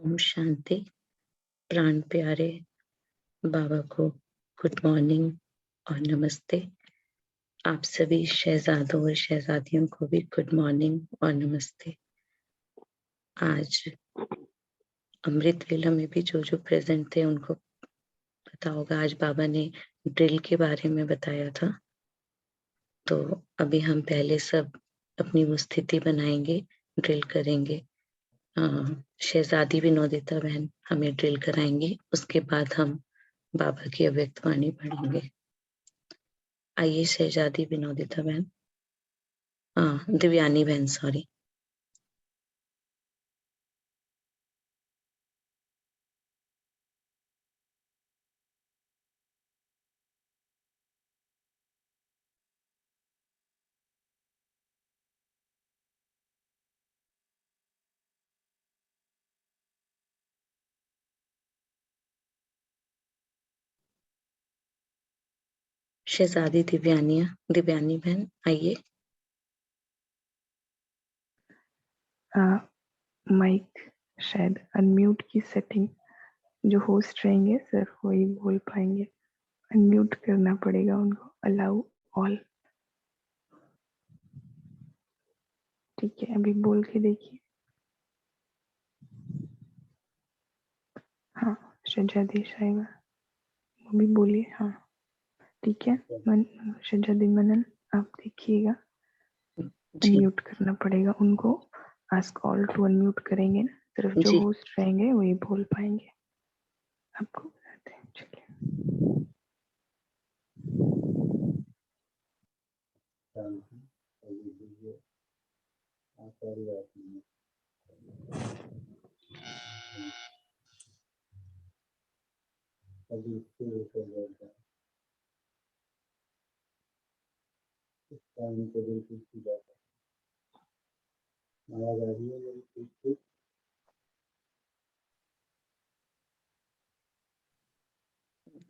ओम शांति। प्राण प्यारे बाबा को गुड मॉर्निंग और नमस्ते। आप सभी शहजादों और शहजादियों को भी गुड मॉर्निंग और नमस्ते। आज अमृत वेला में भी जो प्रेजेंट थे उनको पता होगा, आज बाबा ने ड्रिल के बारे में बताया था। तो अभी हम पहले सब अपनी वो स्थिति बनाएंगे, ड्रिल करेंगे। शहजादी विनोदिता बहन हमें ड्रिल कराएंगी, उसके बाद हम बाबा की अव्यक्त वाणी पढ़ेंगे। आइए शहजादी विनोदिता बहन, दिव्यानी बहन, सॉरी। शहजादी दिव्यानी बहन आइए। माइक शायद अनम्यूट की सेटिंग जो होस्ट रहेंगे सिर्फ वही बोल पाएंगे, अनम्यूट करना पड़ेगा उनको। Allow all. ठीक है, अभी बोल के देखिए। हाँ, शहजादी साहिबा वो भी बोलिए। हाँ ठीक है। शहजादी मनन आप देखिएगा, अनम्यूट करना पड़ेगा उनको। आस्क ऑल टू अनम्यूट करेंगे ना, सिर्फ जो होस्ट रहेंगे वही बोल पाएंगे। आपको बताते हैं, चलिए।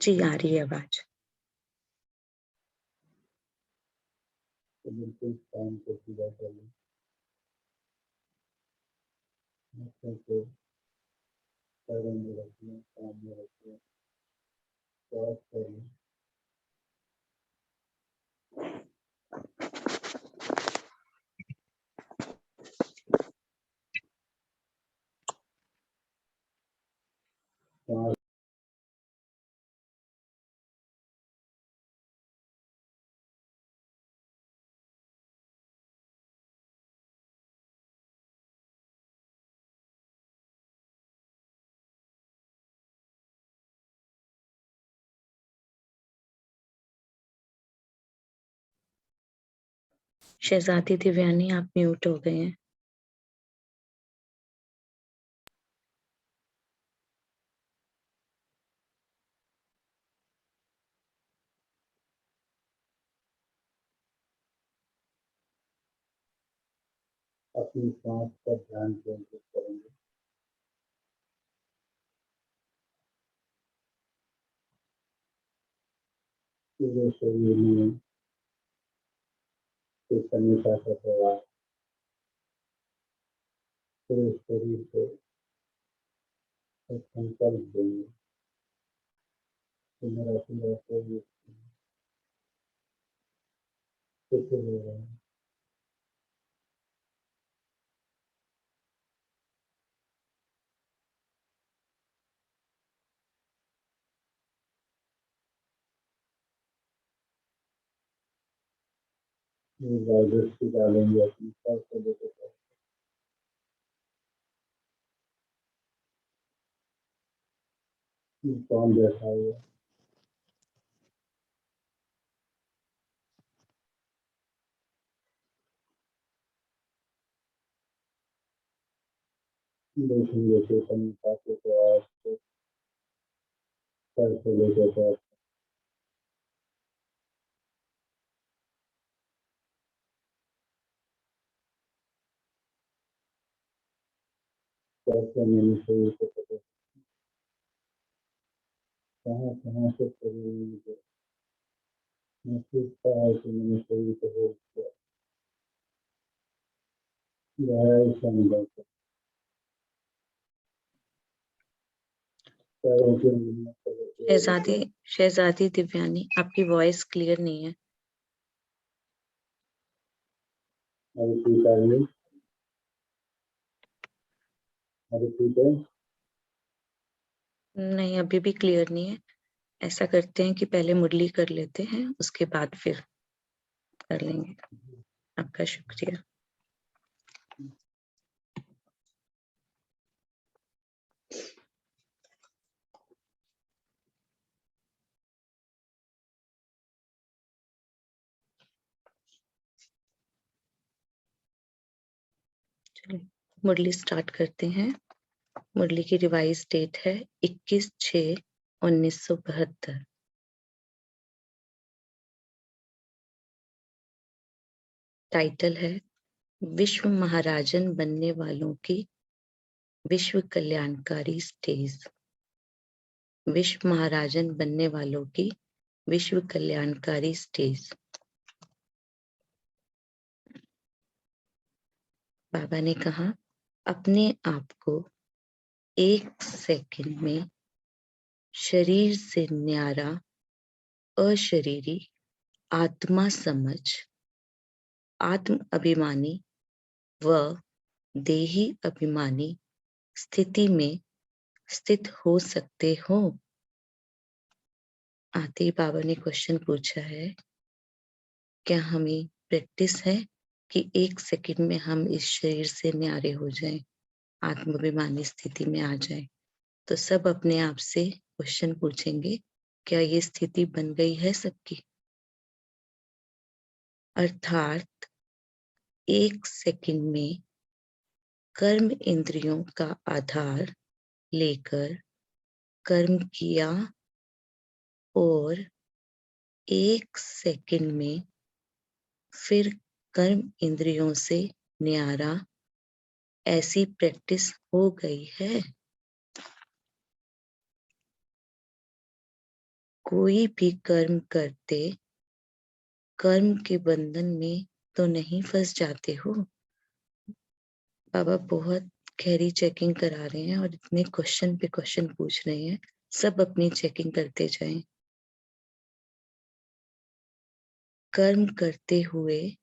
जी आ रही है आवाज। बिल्कुल काम को पूरा कर लें। पैरों में रखिए, काम में रखिए, स्वास्थ्य करिए। शहजादी दिव्यानी आप म्यूट हो गए हैं। अपनी सांस पर ध्यान केंद्रित करेंगे। पूरे शरीर में चेतन्यता का प्रवाह पूरे शरीर को एक संकल्प देंगे कि मेरा पूरा शरीर सुख ले रहा है। दृष्टि डालेंगे अपनी सर से लेकर कौन बैठा हुआ, देखेंगे चेतन्यता के प्रवास को सर से लेकर पैर कैसे मैंने शरीर को पकड़, कहाँ कहाँ से शरीर में मुझे महसूस है कि मैंने शरीर को होल्ड किया। गहराई से अनुभव कर पैरों की उंगलियों को शहजादी दिव्यानी, आपकी वॉइस क्लियर नहीं है। अभी ठीक आ रही है? अभी ठीक है? नहीं, अभी भी क्लियर नहीं है। ऐसा करते हैं कि पहले मुरली कर लेते हैं, उसके बाद फिर कर लेंगे। आपका शुक्रिया। चलिए मुरली स्टार्ट करते हैं। मुरली की रिवाइज डेट है 21/6/1972। टाइटल है विश्व महाराजन बनने वालों की विश्व कल्याणकारी स्टेज। विश्व महाराजन बनने वालों की विश्व कल्याणकारी स्टेज। बाबा ने कहा अपने आप को 1 सेकंड में शरीर से न्यारा अशरीरी आत्मा समझ आत्म अभिमानी व देही अभिमानी स्थिति में स्थित हो सकते हो। आते ही बाबा ने क्वेश्चन पूछा है, क्या हमें प्रैक्टिस है कि 1 सेकंड में हम इस शरीर से न्यारे हो जाएं, आत्माभिमानी स्थिति में आ जाएं? तो सब अपने आप से क्वेश्चन पूछेंगे, क्या ये स्थिति बन गई है सबकी? अर्थात 1 सेकंड में कर्म इंद्रियों का आधार लेकर कर्म किया और 1 सेकंड में फिर कर्म इंद्रियों से न्यारा, ऐसी प्रैक्टिस हो गई है। कोई भी कर्म करते कर्म के बंधन में तो नहीं फंस जाते हो। बाबा बहुत गहरी चेकिंग करा रहे हैं और इतने क्वेश्चन पे क्वेश्चन पूछ रहे हैं। सब अपनी चेकिंग करते जाएं। कर्म करते हुए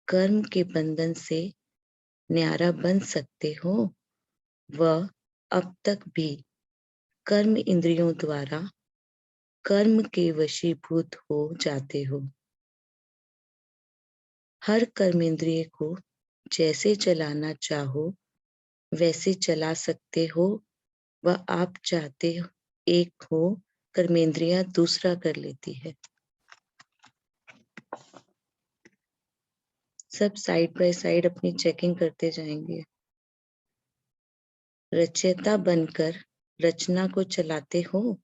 कर्म के बंधन से न्यारा बन सकते हो व अब तक भी कर्म इंद्रियों द्वारा कर्म के वशीभूत हो जाते हो। हर कर्म इंद्रिय को जैसे चलाना चाहो वैसे चला सकते हो व आप चाहते एक हो, कर्मेंद्रियां दूसरा कर लेती है। सब साइड बाय साइड अपनी चेकिंग करते जाएंगे। रचयिता बनकर रचना को चलाते हो।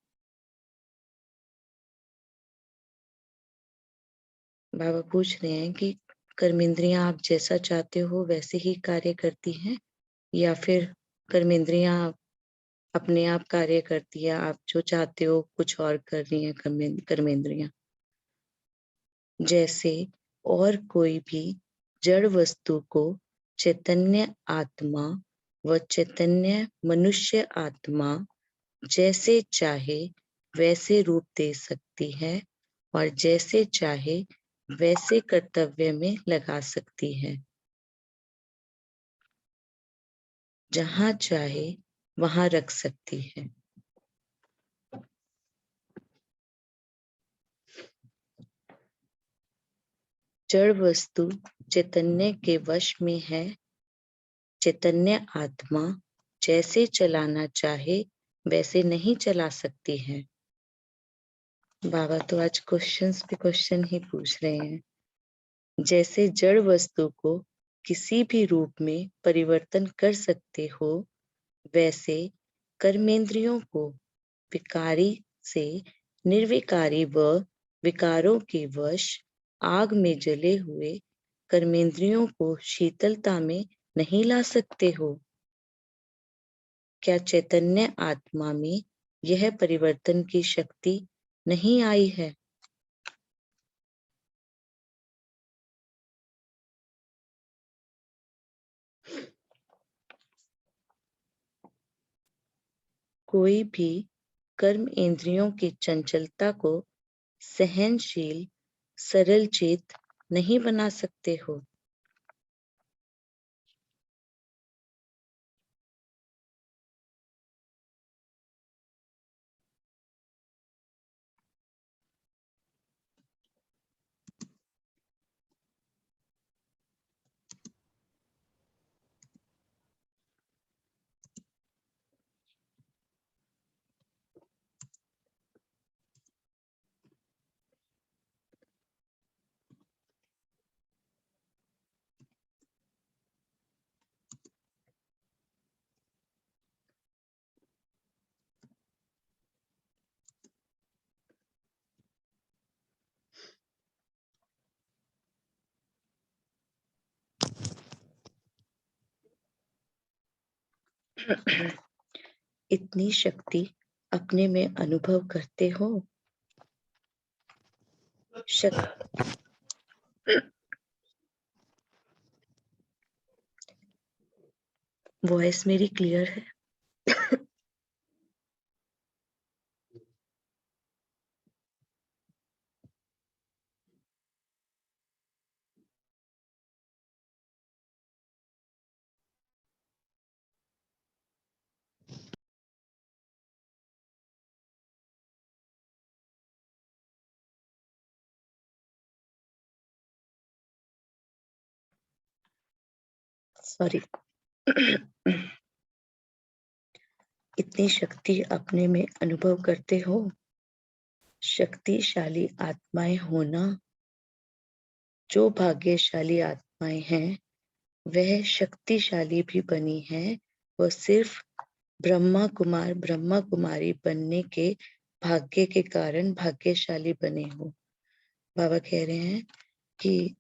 बाबा पूछ रहे हैं कि कर्मेंद्रियां आप जैसा चाहते हो वैसे ही कार्य करती हैं या फिर कर्मेंद्रियां अपने आप कार्य करती है, आप जो चाहते हो कुछ और कर रही हैं कर्मेंद्रियां। जैसे और कोई भी जड़ वस्तु को चैतन्य आत्मा व चैतन्य मनुष्य आत्मा जैसे चाहे वैसे रूप दे सकती है और जैसे चाहे वैसे कर्तव्य में लगा सकती है। जहां चाहे वहां रख सकती है। जड़ वस्तु चैतन्य के वश में है। चैतन्य आत्मा जैसे चलाना चाहे वैसे नहीं चला सकती है। बाबा तो आज क्वेश्चंस पे क्वेश्चन ही पूछ रहे हैं। जैसे जड़ वस्तु को किसी भी रूप में परिवर्तन कर सकते हो, वैसे कर्मेंद्रियों को विकारी से निर्विकारी व विकारों के वश आग में जले हुए कर्मेंद्रियों को शीतलता में नहीं ला सकते हो। क्या चैतन्य आत्मा में यह परिवर्तन की शक्ति नहीं आई है? कोई भी कर्म इंद्रियों की चंचलता को सहनशील सरल चेत नहीं बना सकते हो। इतनी शक्ति अपने में अनुभव करते हो। वॉइस मेरी क्लियर है? सॉरी। इतनी शक्ति अपने में अनुभव करते हो। शक्तिशाली आत्माएं होना, जो भाग्यशाली आत्माएं हैं वह शक्तिशाली भी बनी है। वह सिर्फ ब्रह्मा कुमार ब्रह्मा कुमारी बनने के भाग्य के कारण भाग्यशाली बने हो। बाबा कह रहे हैं कि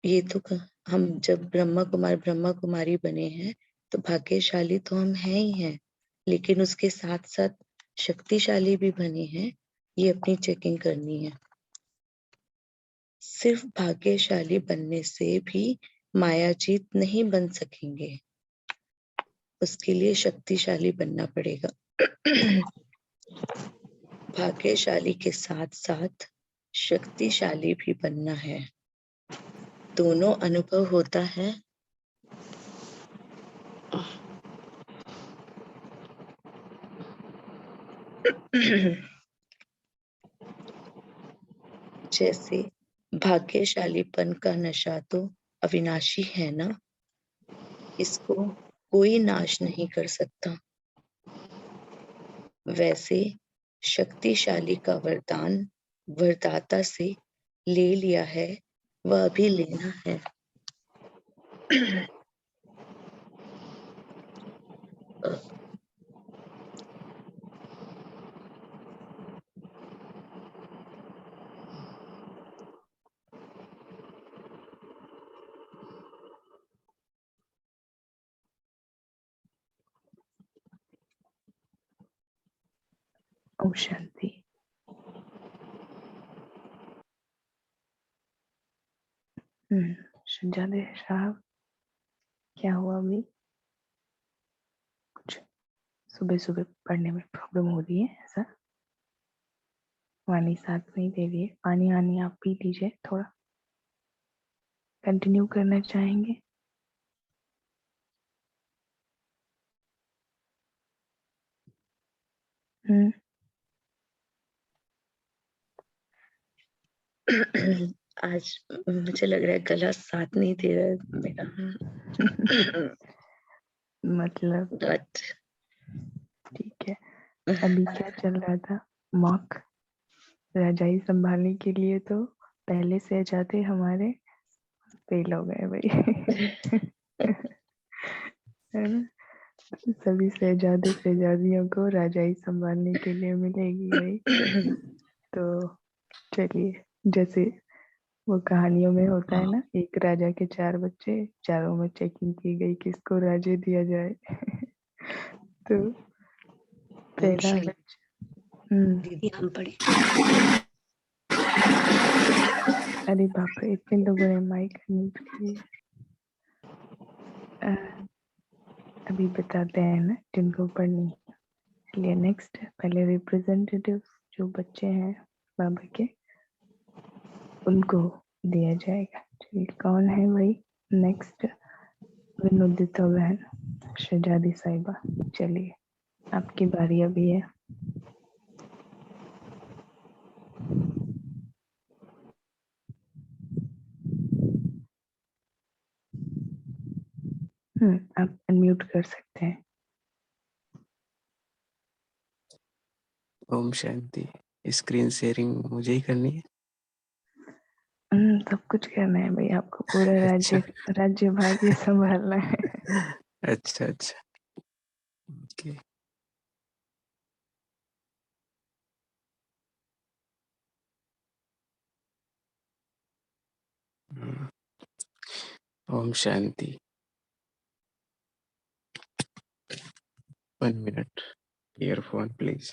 ये तो हम जब ब्रह्मा कुमार ब्रह्मा कुमारी बने हैं तो भाग्यशाली तो हम हैं ही हैं, लेकिन उसके साथ साथ शक्तिशाली भी बने हैं। ये अपनी चेकिंग करनी है। सिर्फ भाग्यशाली बनने से भी मायाजीत नहीं बन सकेंगे, उसके लिए शक्तिशाली बनना पड़ेगा। भाग्यशाली के साथ साथ शक्तिशाली भी बनना है। दोनों अनुभव होता है। जैसे भाग्यशालीपन का नशा तो अविनाशी है ना, इसको कोई नाश नहीं कर सकता। वैसे शक्तिशाली का वरदान वरदाता से ले लिया है, वह अभी लेना है। ओम शांति। शहजादे साहब, क्या हुआ? अभी कुछ सुबह सुबह पढ़ने में प्रॉब्लम हो रही है ऐसा? वाणी साथ नहीं दे रही है। पानी आनी आप पी लीजिए, थोड़ा कंटिन्यू करना चाहेंगे? आज मुझे लग रहा है गला साथ नहीं दे रहा है मेरा। मतलब But ठीक है। अभी क्या चल रहा था? मॉक रजाई संभालने के लिए तो पहले से जाते हमारे फेल हो गए भाई। है ना? सभी शहजादे शहजादियों को रजाई संभालने के लिए मिलेगी भाई। तो चलिए, जैसे वो कहानियों में होता है ना, एक राजा के 4 बच्चे, चारों में चेकिंग की गई किसको राज्य दिया जाए। तो पहला बच्चा दीदी हम पढ़े। अरे बाप रे, इतने लोगों ने माइक म्यूट किए। अभी बताते हैं ना जिनको पढ़नी। चलिए नेक्स्ट, पहले रिप्रेजेंटेटिव जो बच्चे हैं बाबा के उनको दिया जाएगा। चलिए कौन है भाई? नेक्स्ट विनोदिता बहन, शहजादी साहिबा, चलिए आपकी बारी अभी है। आप अनम्यूट कर सकते हैं। ओम शांति। स्क्रीन शेयरिंग मुझे ही करनी है? सब कुछ करना है भाई, आपको पूरा अच्छा राज्य भाग्य संभालना है। अच्छा अच्छा ओके। ओम शांति। 1 मिनट, ईयरफोन प्लीज।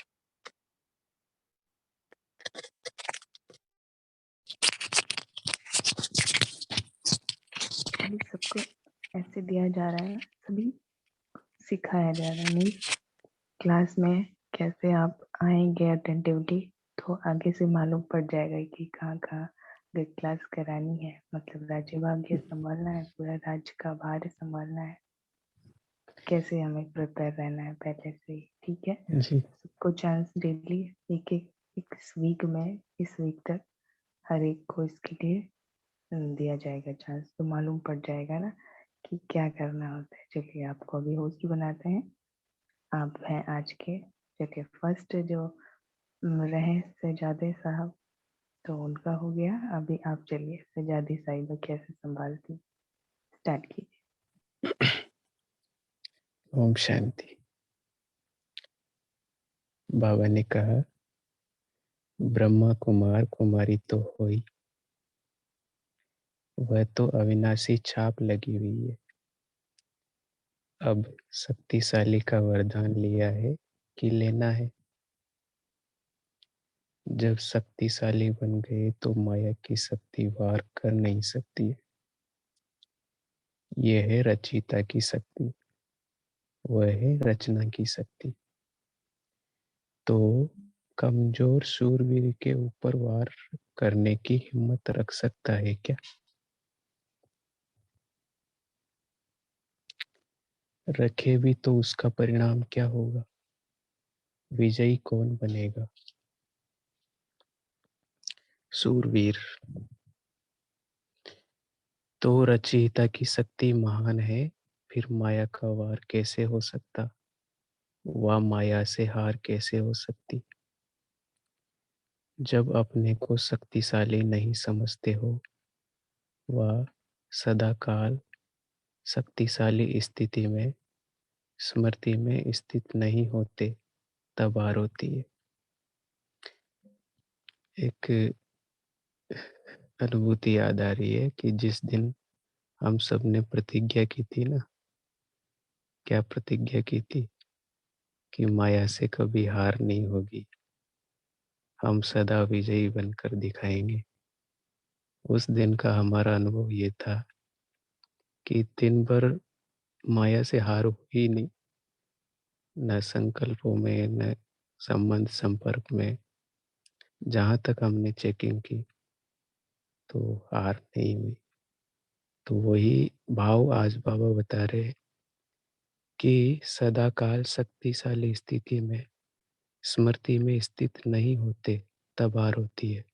अभी सबको ऐसे दिया जा रहा है, सभी सिखाया जा रहा है। मीन्स क्लास में कैसे आप आएंगे अटेंटिवली, तो आगे से मालूम पड़ जाएगा कि कहाँ कहाँ क्लास करानी है। मतलब राज्य भाग्य संभालना है, पूरा राज्य का भार संभालना है, कैसे हमें प्रिपेयर रहना है पहले से ही। ठीक है, जी सबको चांस डेली एक एक इस वीक में, इस वीक तक हर एक को इसके लिए दिया जाएगा चांस, तो मालूम पड़ जाएगा ना कि क्या करना होता है। चलिए आपको अभी होस्ट बनाते हैं, आप हैं आज के। चलिए फर्स्ट जो रहे सजादे साहब, तो उनका हो गया। अभी आप चलिए सजादी साहिबा कैसे संभालती, स्टार्ट कीजिए। ओम शांति। बाबा ने कहा, ब्रह्मा कुमार कुमारी तो होई, वह तो अविनाशी छाप लगी हुई है। अब शक्तिशाली का वरदान लिया है कि लेना है। जब शक्तिशाली बन गए तो माया की शक्ति वार कर नहीं सकती है। यह है रचयिता की शक्ति, वह है रचना की शक्ति। तो कमजोर शूरवीर के ऊपर वार करने की हिम्मत रख सकता है क्या? रखे भी तो उसका परिणाम क्या होगा? विजयी कौन बनेगा? शूरवीर। तो रचयिता की शक्ति महान है, फिर माया का वार कैसे हो सकता? वह माया से हार कैसे हो सकती? जब अपने को शक्तिशाली नहीं समझते हो, वह सदा काल शक्तिशाली स्थिति में, स्मृति में स्थित नहीं होते, तब हार होती है। एक अनुभूति याद आ रही है कि जिस दिन हम सब ने प्रतिज्ञा की थी ना, क्या प्रतिज्ञा की थी? कि माया से कभी हार नहीं होगी, हम सदा विजयी बनकर दिखाएंगे। उस दिन का हमारा अनुभव ये था कि दिन भर माया से हार हुई नहीं, न संकल्पों में न संबंध संपर्क में। जहाँ तक हमने चेकिंग की तो हार नहीं हुई। तो वही भाव आज बाबा बता रहे हैं कि सदा काल शक्तिशाली स्थिति में, स्मृति में स्थित नहीं होते, तब हार होती है।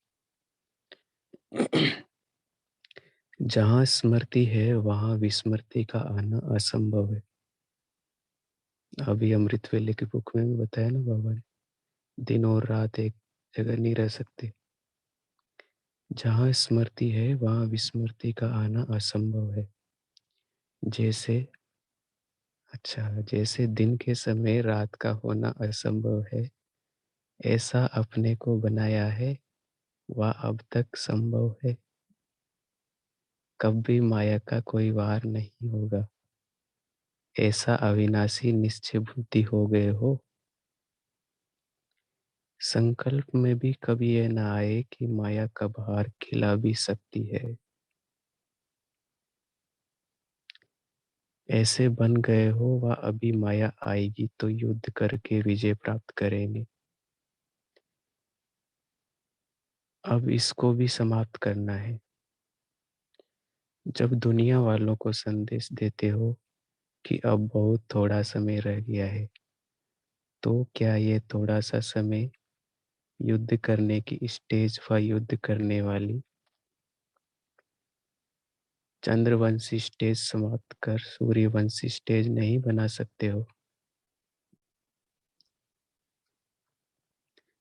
जहाँ स्मृति है वहाँ विस्मृति का आना असंभव है। अभी अमृत वेले की बुक में भी बताया ना बाबा ने, दिन और रात एक जगह नहीं रह सकते। जहाँ स्मृति है वहाँ विस्मृति का आना असंभव है। जैसे दिन के समय रात का होना असंभव है, ऐसा अपने को बनाया है वह अब तक संभव है। कभी माया का कोई वार नहीं होगा, ऐसा अविनाशी निश्चय बुद्धि हो गए हो। संकल्प में भी कभी यह ना आए कि माया का भार खिला भी सकती है। ऐसे बन गए हो वह अभी माया आएगी तो युद्ध करके विजय प्राप्त करेंगे। अब इसको भी समाप्त करना है। जब दुनिया वालों को संदेश देते हो कि अब बहुत थोड़ा समय रह गया है, तो क्या ये थोड़ा सा समय युद्ध करने की स्टेज व युद्ध करने वाली चंद्रवंशी स्टेज समाप्त कर सूर्यवंशी स्टेज नहीं बना सकते हो?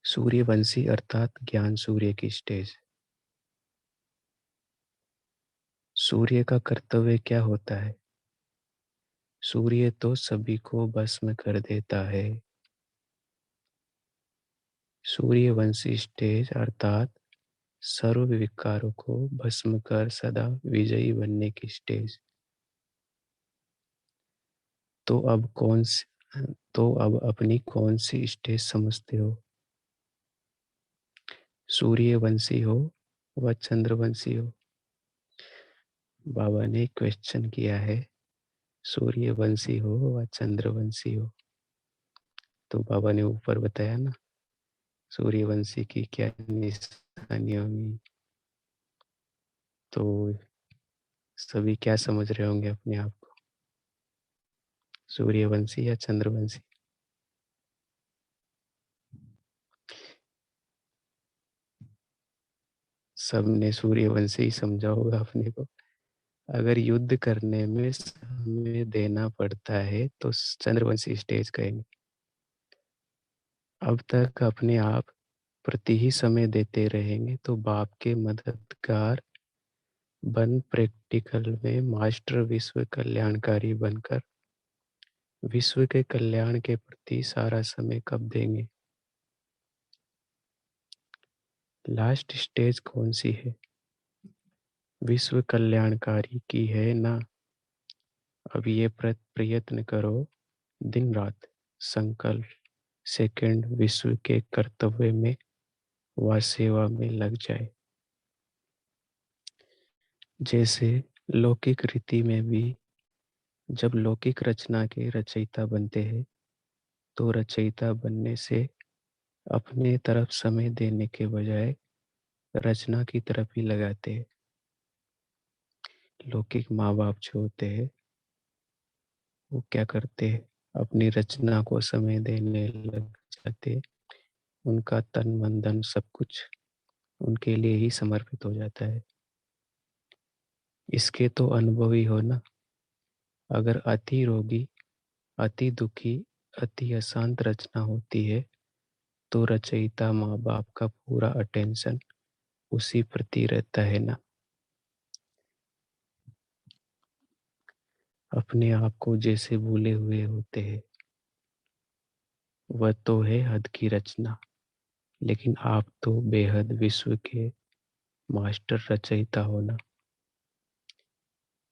सूर्यवंशी अर्थात ज्ञान सूर्य की स्टेज। सूर्य का कर्तव्य क्या होता है? सूर्य तो सभी को भस्म कर देता है। सूर्यवंशी स्टेज अर्थात सर्व विकारों को भस्म कर सदा विजयी बनने की स्टेज। तो अब अपनी कौन सी स्टेज समझते हो? सूर्यवंशी हो व चंद्रवंशी हो? बाबा ने क्वेश्चन किया है, सूर्यवंशी हो व चंद्रवंशी हो? तो बाबा ने ऊपर बताया ना सूर्यवंशी की क्या निशानी होगी। तो सभी क्या समझ रहे होंगे अपने आप को, सूर्यवंशी या चंद्रवंशी? सबने सूर्यवंशी ही समझा होगा अपने को। अगर युद्ध करने में समय देना पड़ता है तो चंद्रवंशी स्टेज कहेंगे। अब तक अपने आप प्रति ही समय देते रहेंगे तो बाप के मददगार बन प्रैक्टिकल में मास्टर विश्व कल्याणकारी बनकर विश्व के कल्याण के प्रति सारा समय कब देंगे? लास्ट स्टेज कौन सी है? विश्व कल्याणकारी की है ना। अब ये प्रयत्न करो दिन रात संकल्प सेकंड विश्व के कर्तव्य में व सेवा में लग जाए। जैसे लौकिक रीति में भी जब लौकिक रचना के रचयिता बनते हैं तो रचयिता बनने से अपने तरफ समय देने के बजाय रचना की तरफ ही लगाते हैं। लौकिक माँ बाप जो होते हैं वो क्या करते हैं, अपनी रचना को समय देने लग जाते। उनका तन मन धन सब कुछ उनके लिए ही समर्पित हो जाता है। इसके तो अनुभवी हो ना। अगर अति रोगी, अति दुखी, अति अशांत रचना होती है तो रचयिता माँ बाप का पूरा अटेंशन उसी प्रति रहता है ना। अपने आप को जैसे भूले हुए होते हैं, वह तो है हद की रचना, लेकिन आप तो बेहद विश्व के मास्टर रचयिता हो ना।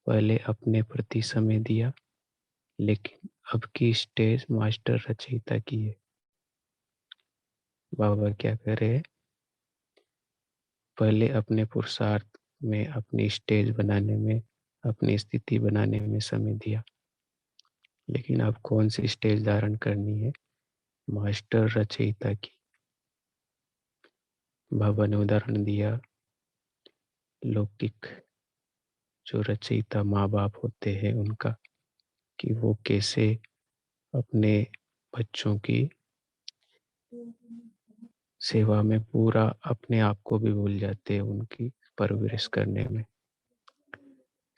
पहले अपने प्रति समय दिया, लेकिन अब की स्टेज मास्टर रचयिता की है। बाबा क्या कह रहे हैं, पहले अपने पुरुषार्थ में अपनी स्टेज बनाने में अपनी स्थिति बनाने में समय दिया, लेकिन अब कौन सी स्टेज धारण करनी है? मास्टर रचयिता की। बाबा ने उदाहरण दिया लौकिक जो रचयिता माँ बाप होते हैं उनका, कि वो कैसे अपने बच्चों की सेवा में पूरा अपने आप को भी भूल जाते हैं उनकी परवरिश करने में।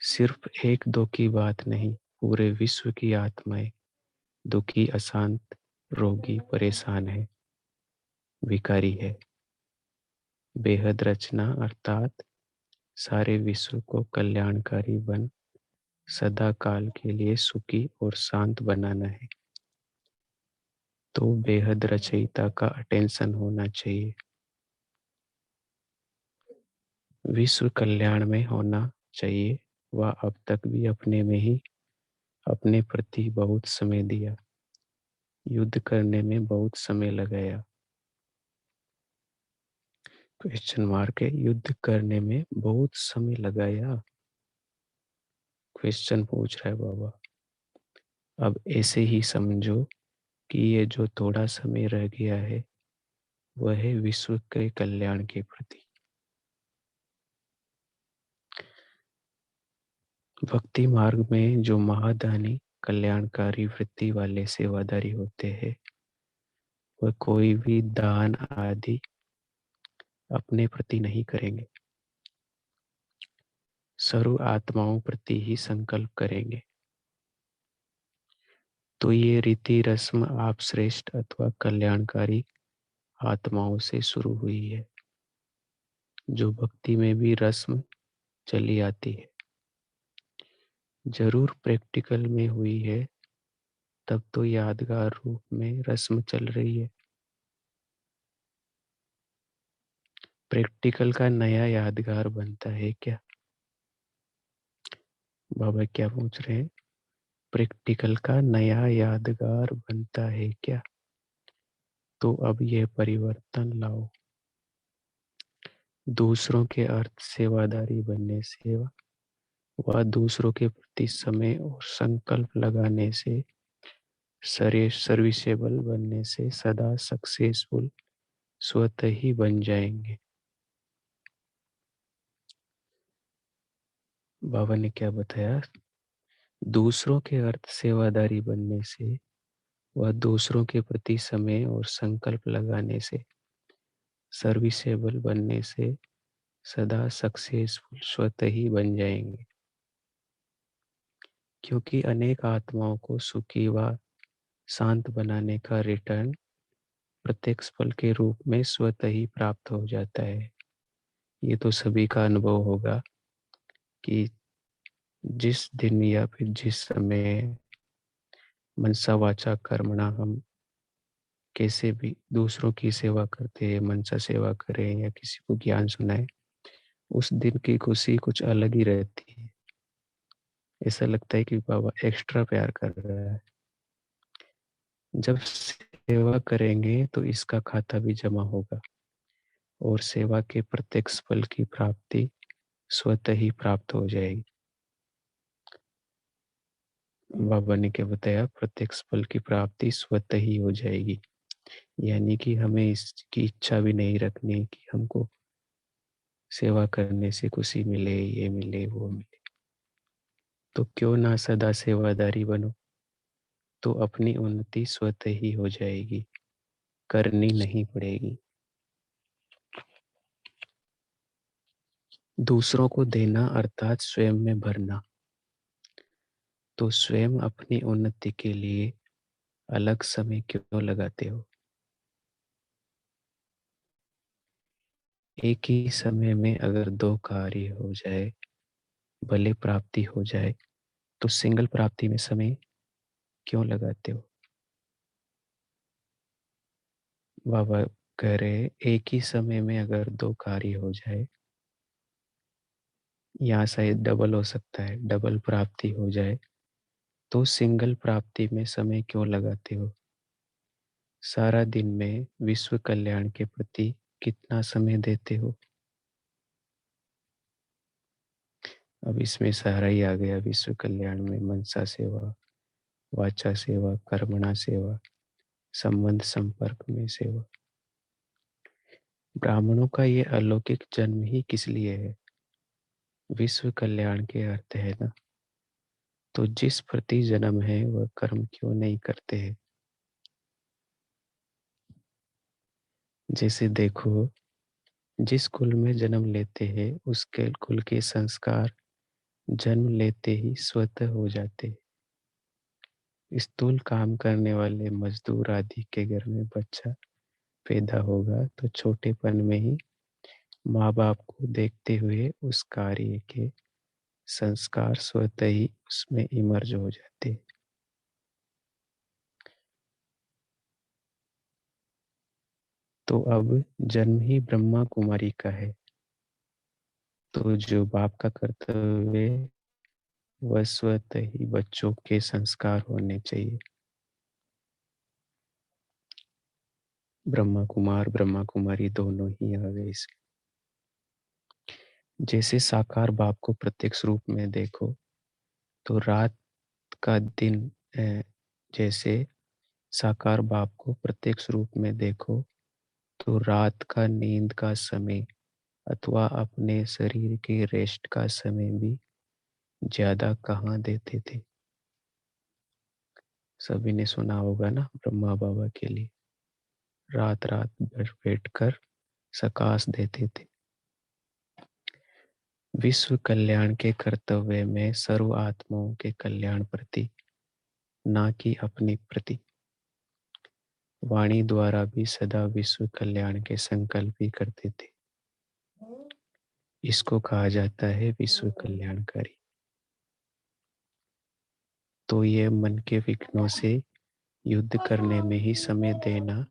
सिर्फ एक दो की बात नहीं, पूरे विश्व की आत्माएं दुखी, अशांत, रोगी, परेशान है, विकारी है। बेहद रचना अर्थात सारे विश्व को कल्याणकारी बन सदा काल के लिए सुखी और शांत बनाना है। तो बेहद रचयिता का अटेंशन होना चाहिए, विश्व कल्याण में होना चाहिए। वह अब तक भी अपने में ही अपने प्रति बहुत समय दिया, युद्ध करने में बहुत समय लगाया। क्वेश्चन मार्क है, युद्ध करने में बहुत समय लगाया। क्वेश्चन पूछ रहा है बाबा, अब ऐसे ही समझो कि ये जो थोड़ा समय रह गया है वह है विश्व के कल्याण के प्रति। भक्ति मार्ग में जो महादानी कल्याणकारी वृत्ति वाले सेवादारी होते हैं वह कोई भी दान आदि अपने प्रति नहीं करेंगे, सर्व आत्माओं प्रति ही संकल्प करेंगे। तो ये रीति रस्म आप श्रेष्ठ अथवा कल्याणकारी आत्माओं से शुरू हुई है, जो भक्ति में भी रस्म चली आती है। जरूर प्रैक्टिकल में हुई है, तब तो यादगार रूप में रस्म चल रही है। प्रैक्टिकल का नया यादगार बनता है क्या? बाबा क्या पूछ रहे हैं? प्रैक्टिकल का नया यादगार बनता है क्या? तो अब यह परिवर्तन लाओ। दूसरों के अर्थ सेवादारी बनने से व दूसरों के प्रति समय और संकल्प लगाने से, सर्विसेबल बनने से सदा सक्सेसफुल स्वतः ही बन जाएंगे। बाबा ने क्या बताया? दूसरों के अर्थ सेवादारी बनने से व दूसरों के प्रति समय और संकल्प लगाने से, सर्विसेबल बनने से सदा सक्सेसफुल स्वतः ही बन जाएंगे। क्योंकि अनेक आत्माओं को सुखी व शांत बनाने का रिटर्न प्रत्यक्ष फल के रूप में स्वतः ही प्राप्त हो जाता है। ये तो सभी का अनुभव होगा कि जिस दिन या फिर जिस समय मनसा वाचा कर्मणा हम कैसे भी दूसरों की सेवा करते हैं, मनसा सेवा करें या किसी को ज्ञान सुनाए, उस दिन की खुशी कुछ अलग ही रहती है। ऐसा लगता है कि बाबा एक्स्ट्रा प्यार कर रहा है। जब सेवा करेंगे तो इसका खाता भी जमा होगा और सेवा के प्रत्यक्ष फल की प्राप्ति स्वतः ही प्राप्त हो जाएगी। बाबा ने क्या बताया? प्रत्यक्ष फल की प्राप्ति स्वतः ही हो जाएगी, यानी कि हमें इसकी इच्छा भी नहीं रखनी कि हमको सेवा करने से खुशी मिले, ये मिले, वो मिले। तो क्यों ना सदा सेवादारी बनो, तो अपनी उन्नति स्वतः ही हो जाएगी, करनी नहीं पड़ेगी। दूसरों को देना अर्थात स्वयं में भरना। तो स्वयं अपनी उन्नति के लिए अलग समय क्यों लगाते हो? एक ही समय में अगर दो कार्य हो जाए, भले प्राप्ति हो जाए, तो सिंगल प्राप्ति में समय क्यों लगाते हो? बाबा कह रहे एक ही समय में अगर दो कार्य हो जाए, यहाँ शायद डबल हो सकता है, डबल प्राप्ति हो जाए, तो सिंगल प्राप्ति में समय क्यों लगाते हो? सारा दिन में विश्व कल्याण के प्रति कितना समय देते हो? अब इसमें सारा ही आ गया। विश्व कल्याण में मनसा सेवा, वाचा सेवा, कर्मणा सेवा, संबंध संपर्क में सेवा। ब्राह्मणों का ये अलौकिक जन्म ही किस लिए है? विश्व कल्याण के अर्थ है ना। तो जिस प्रति जन्म है वह कर्म क्यों नहीं करते हैं? जैसे देखो, जिस कुल में जन्म लेते हैं उसके कुल के संस्कार जन्म लेते ही स्वतः हो जाते। स्थूल काम करने वाले मजदूर आदि के घर में बच्चा पैदा होगा तो छोटेपन में ही माँ बाप को देखते हुए उस कार्य के संस्कार स्वतः ही उसमें इमर्ज हो जाते। तो अब जन्म ही ब्रह्मा कुमारी का है, तो जो बाप का कर्तव्य है वह स्वतः ही बच्चों के संस्कार होने चाहिए। ब्रह्मा कुमार ब्रह्मा कुमारी दोनों ही आ गए इसमें। जैसे साकार बाप को प्रत्यक्ष रूप में देखो तो रात का दिन जैसे साकार बाप को प्रत्यक्ष रूप में देखो तो रात का नींद का समय अथवा अपने शरीर के रेस्ट का समय भी ज्यादा कहाँ देते थे। सभी ने सुना होगा ना, ब्रह्मा बाबा के लिए रात रात भर बैठकर सकाश देते थे। विश्व कल्याण के कर्तव्य में सर्व आत्माओं के कल्याण प्रति, ना कि अपने प्रति। वाणी द्वारा भी सदा विश्व कल्याण के संकल्प ही करते थे। इसको कहा जाता है विश्व कल्याणकारी। तो ये मन के विघ्नों से युद्ध करने में ही समय देना,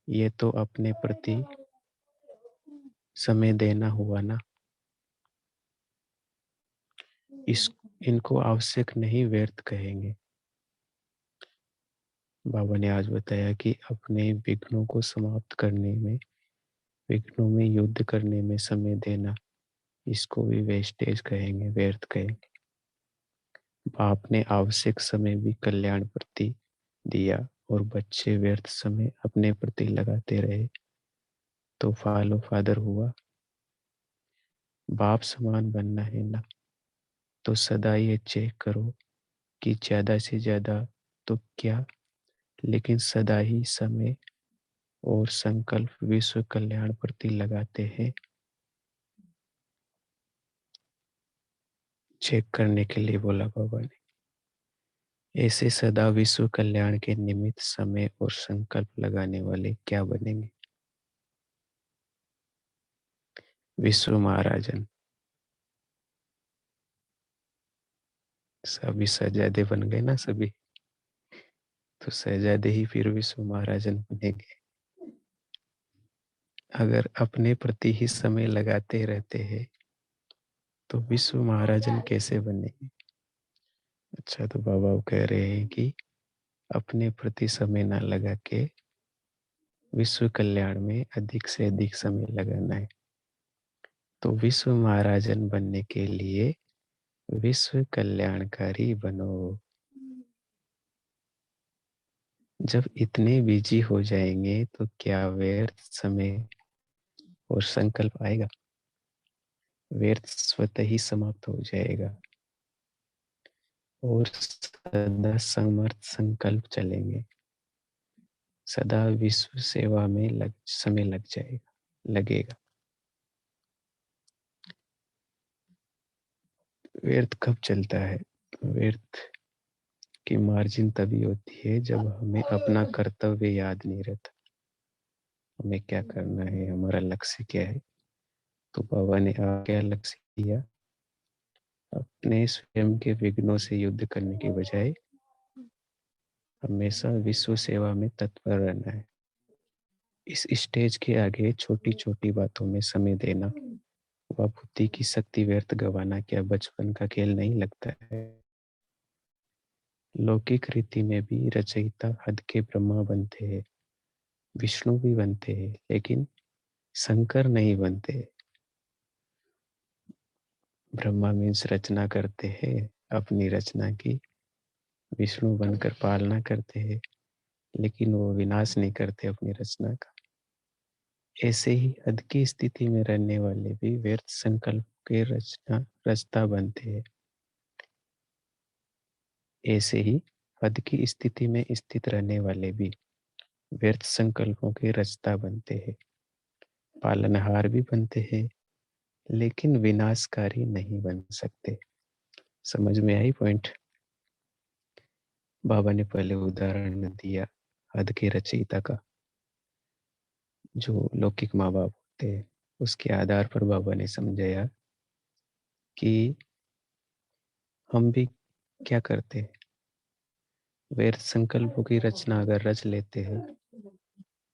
ये तो अपने प्रति समय देना हुआ ना। इनको आवश्यक नहीं व्यर्थ कहेंगे। बाबा ने आज बताया कि अपने विघ्नों को समाप्त करने में, विघ्नों में युद्ध करने में समय देना, इसको भी वेस्टेज कहेंगे, व्यर्थ कहेंगे। बाप ने आवश्यक समय भी कल्याण प्रति दिया और बच्चे व्यर्थ समय अपने प्रति लगाते रहे तो फॉलो फादर हुआ। बाप समान बनना है ना, तो सदा ये चेक करो कि ज्यादा से ज्यादा तो क्या, लेकिन सदा ही समय और संकल्प विश्व कल्याण प्रति लगाते हैं। चेक करने के लिए बोला बाबा ने। ऐसे सदा विश्व कल्याण के निमित्त समय और संकल्प लगाने वाले क्या बनेंगे? विश्व महाराजन। सभी शहजादे बन गए ना सभी, तो शहजादे ही फिर विश्व महाराजन बनेंगे। अगर अपने प्रति ही समय लगाते रहते हैं तो विश्व महाराजन कैसे बनेंगे? अच्छा, तो बाबा कह रहे हैं कि अपने प्रति समय ना लगा के विश्व कल्याण में अधिक से अधिक समय लगाना है। तो विश्व महाराजन बनने के लिए विश्व कल्याणकारी बनो। जब इतने बिजी हो जाएंगे तो क्या व्यर्थ समय और संकल्प आएगा? व्यर्थ स्वतः ही समाप्त हो जाएगा और सदा समर्थ संकल्प चलेंगे। सदा विश्व सेवा में समय लगेगा। व्यर्थ कब चलता है? व्यर्थ की मार्जिन तभी होती है जब हमें अपना कर्तव्य याद नहीं रहता, हमें क्या करना है, हमारा लक्ष्य क्या है। तो बाबा ने क्या लक्ष्य किया? अपने स्वयं के विघ्नों से युद्ध करने के बजाय हमेशा विश्व सेवा में तत्पर रहना है। इस स्टेज के आगे छोटी छोटी बातों में समय देना व बुद्धि की शक्ति व्यर्थ गंवाना क्या बचपन का खेल नहीं लगता है? लौकिक रीति में भी रचयिता हद के ब्रह्मा बनते हैं, विष्णु भी बनते हैं, लेकिन शंकर नहीं बनते। ब्रह्मा मीन्स रचना करते हैं अपनी रचना की, विष्णु बनकर पालना करते हैं, लेकिन वो विनाश नहीं करते अपनी रचना का। ऐसे ही हद की स्थिति में रहने वाले भी व्यर्थ संकल्प के रचता बनते हैं। ऐसे ही हद की स्थिति में स्थित रहने वाले भी व्यर्थ संकल्पों के रचता बनते हैं, पालनहार भी बनते हैं, लेकिन विनाशकारी नहीं बन सकते। समझ में आई पॉइंट? बाबा ने पहले उदाहरण दिया हद के रचयिता का, जो लौकिक माँ बाप होते हैं, उसके आधार पर बाबा ने समझाया कि हम भी क्या करते हैं, व्यर्थ संकल्पों की रचना अगर रच लेते हैं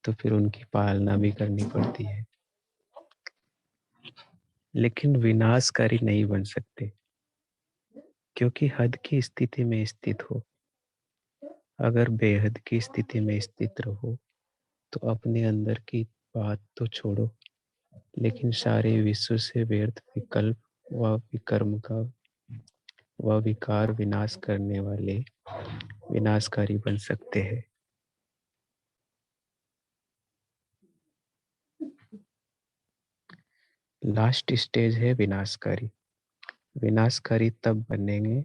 तो फिर उनकी पालना भी करनी पड़ती है, लेकिन विनाशकारी नहीं बन सकते, क्योंकि हद की स्थिति में स्थित हो। अगर बेहद की स्थिति में स्थित रहो तो अपने अंदर की बात तो छोड़ो, लेकिन सारे विश्व से व्यर्थ विकल्प व विकर्म का वह विकार विनाश करने वाले विनाशकारी बन सकते हैं। लास्ट स्टेज है विनाशकारी। विनाशकारी तब बनेंगे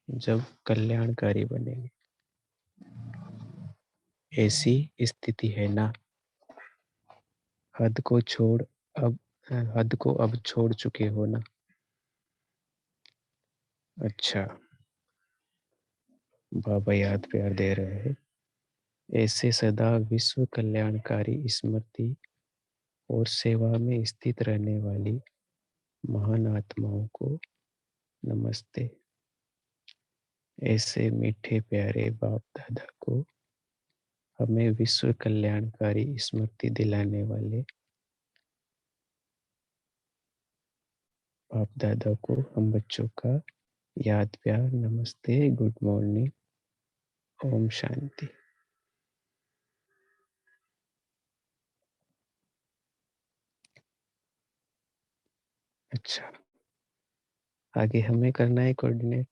जब कल्याणकारी बनेंगे। ऐसी स्थिति है ना। हद को अब छोड़ चुके हो ना। अच्छा, बाबा याद प्यार दे रहे हैं। ऐसे सदा विश्व कल्याणकारी स्मृति और सेवा में स्थित रहने वाली महान आत्माओं को नमस्ते। ऐसे मीठे प्यारे बाप दादा को हमें विश्व कल्याणकारी स्मृति दिलाने वाले बाप दादा को हम बच्चों का याद प्यार नमस्ते, गुड मॉर्निंग, ओम शांति। अच्छा, आगे हमें करना है कोऑर्डिनेट।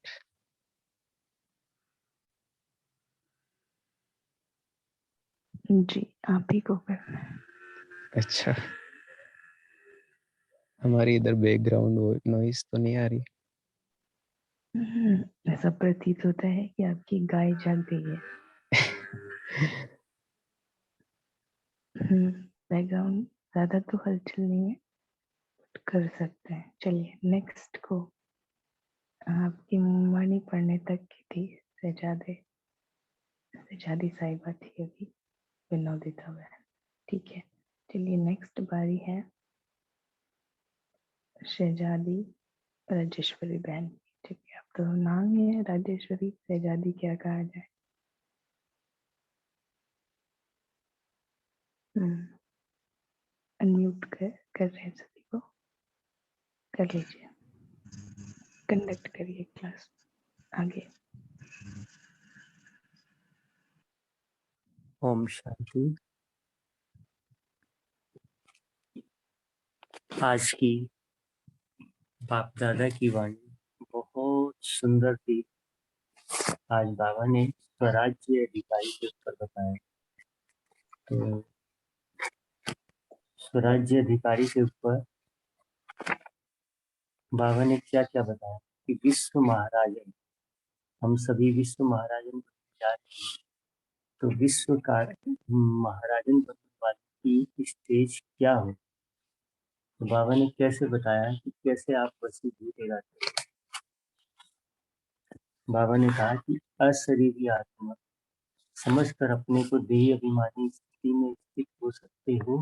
जी, आप ही को करना है। अच्छा, हमारी इधर बैकग्राउंड नॉइस तो नहीं आ रही? ऐसा प्रतीत होता है कि आपकी गाय जाग गई है। बैकग्राउंड ज्यादा तो हलचल नहीं है, कर सकते हैं। चलिए नेक्स्ट को आपकी वाणी पढ़ने तक की थी सजादी साहिबा थी, अभी विनोदिता बहन। ठीक है, चलिए नेक्स्ट बारी है शहजादी राजेश्वरी बहन। ठीक है, अब तो नाम ही है राजेश्वरी, शहजादी क्या कहा जाए। अनम्यूट कर रहे हैं सभी को, कर लीजिए, कंडक्ट करिए क्लास आगे। ओम शांति। आज की बाप दादा की वाणी बहुत सुंदर थी। आज बाबा ने स्वराज्य अधिकारी के ऊपर बताया। तो स्वराज्य अधिकारी के ऊपर बाबा ने क्या क्या बताया कि विश्व महाराजन, हम सभी विश्व महाराजन बनने जा रहे हैं। तो विश्व का महाराजन बनने वाले की स्टेज क्या हो। तो बाबा ने कैसे बताया कि कैसे आप वसीभूत हो जाते हैं। बाबा ने कहा कि अशरीरी आत्मा समझकर अपने को देही अभिमानी स्थिति में स्थित हो सकते हो।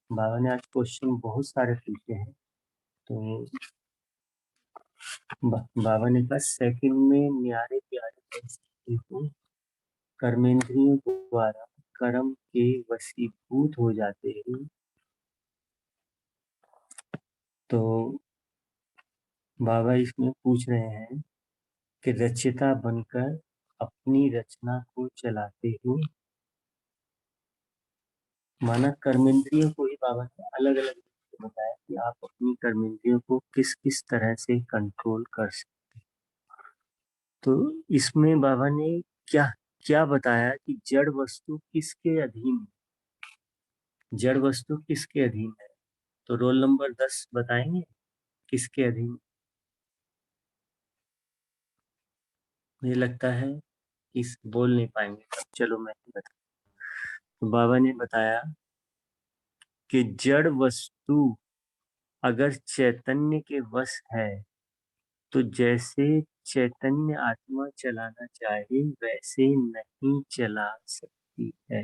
बाबा ने आज क्वेश्चन बहुत सारे पूछे हैं। तो बाबा ने कहा सेकंड में न्यारे प्यारे परिस्थिति हो, कर्मेंद्रियों द्वारा कर्म के वशीभूत हो जाते हैं। तो बाबा इसमें पूछ रहे हैं कि रचयिता बनकर अपनी रचना को चलाते हो। माना कर्मेंद्रियों को ही बाबा ने अलग अलग बताया कि आप अपनी कर्मेंद्रियों को किस किस तरह से कंट्रोल कर सकते। तो इसमें बाबा ने क्या क्या बताया कि जड़ वस्तु किसके अधीन है। जड़ वस्तु किसके अधीन है। तो रोल नंबर 10 बताएंगे किसके अधीन। मुझे लगता है इस बोल नहीं पाएंगे, तब चलो मैं ही बता। तो बाबा ने बताया कि जड़ वस्तु अगर चैतन्य के वश है तो जैसे चैतन्य आत्मा चलाना चाहे वैसे नहीं चला सकती है।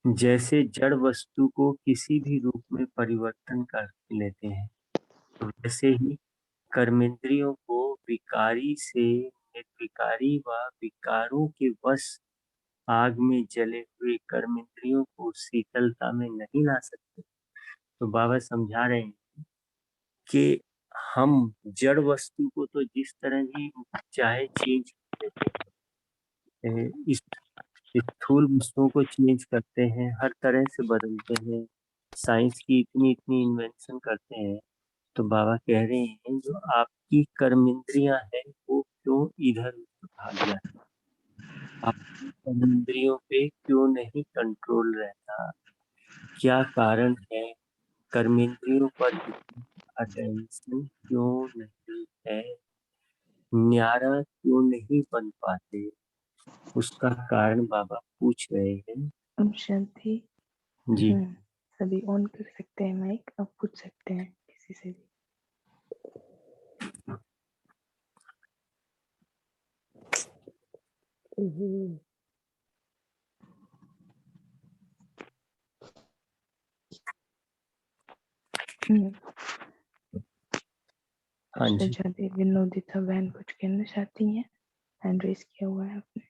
जैसे जड़ वस्तु को किसी भी रूप में परिवर्तन कर लेते हैं, तो वैसे ही कर्मेंद्रियों को विकारी से निर्विकारी व विकारों के वश आग में जले हुए कर्मेंद्रियों को शीतलता में नहीं ला सकते। तो बाबा समझा रहे हैं कि हम जड़ वस्तु को तो जिस तरह भी चाहे चेंज कर देते हैं, इस स्थूल वस्तुओं को चेंज करते हैं, हर तरह से बदलते हैं, साइंस की इतनी इतनी इन्वेंशन करते हैं। तो बाबा कह रहे हैं जो आपकी कर्मेंद्रियां हैं वो क्यों इधर उधर भाग जाती, आपकी कर्मेंद्रियों पे क्यों नहीं कंट्रोल रहता, क्या कारण है, कर्मेंद्रियों पर अटेंशन क्यों नहीं है, न्यारा क्यों नहीं बन पाते, उसका कारण बाबा पूछ रहे हैं। ओम शांति। जी सभी ऑन कर सकते हैं माइक, अब पूछ सकते हैं किसी से भी। हाँ जी सजादे विनोदिता बहन कुछ कहना चाहती हैं? हैंड रेस किया हुआ है आपने।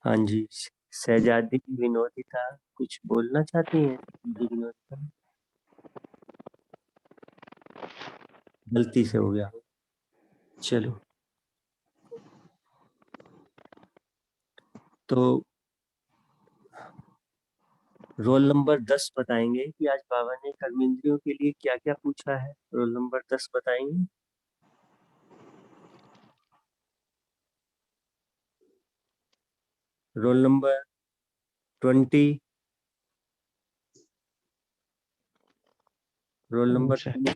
हाँ जी, शहजादी विनोदिता कुछ बोलना चाहती हैं? जी विनोदिता, गलती से हो गया, चलो। तो रोल नंबर 10 बताएंगे कि आज बाबा ने कर्मेंद्रियों के लिए क्या क्या पूछा है। रोल नंबर 10 बताएंगे। Roll number 20, roll number 20।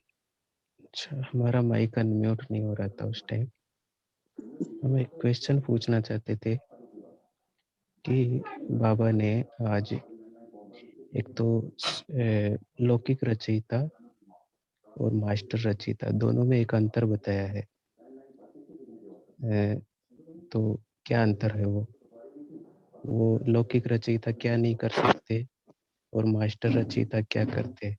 अच्छा, हमारा माइक अनम्यूट नहीं हो रहा था उस टाइम। हम एक क्वेश्चन पूछना चाहते थे कि बाबा ने आज एक तो लौकिक रचयिता और मास्टर रचयिता दोनों में एक अंतर बताया है। तो क्या अंतर है वो लौकिक रचयिता क्या नहीं कर सकते और मास्टर रचयिता क्या करते?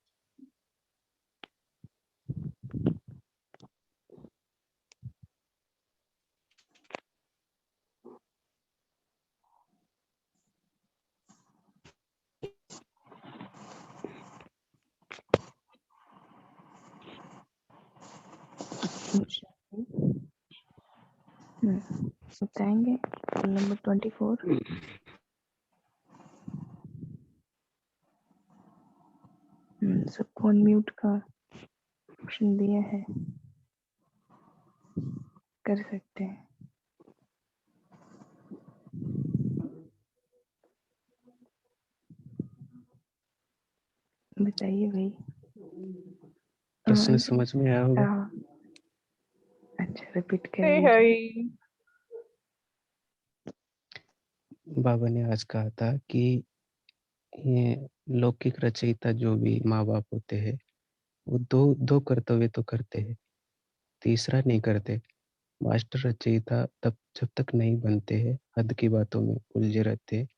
बताएंगे नंबर 24। सबको अनम्यूट का ऑप्शन दिया है, कर सकते हैं। बताइए भाई। प्रश्न समझ में आया होगा? अच्छा, रिपीट करिए। बाबा ने आज कहा था कि ये लौकिक रचयिता जो भी माँ बाप होते हैं वो दो कर्तव्य तो करते हैं, तीसरा नहीं करते। मास्टर रचयिता तब जब तक नहीं बनते हैं, हद की बातों में उलझे रहते हैं,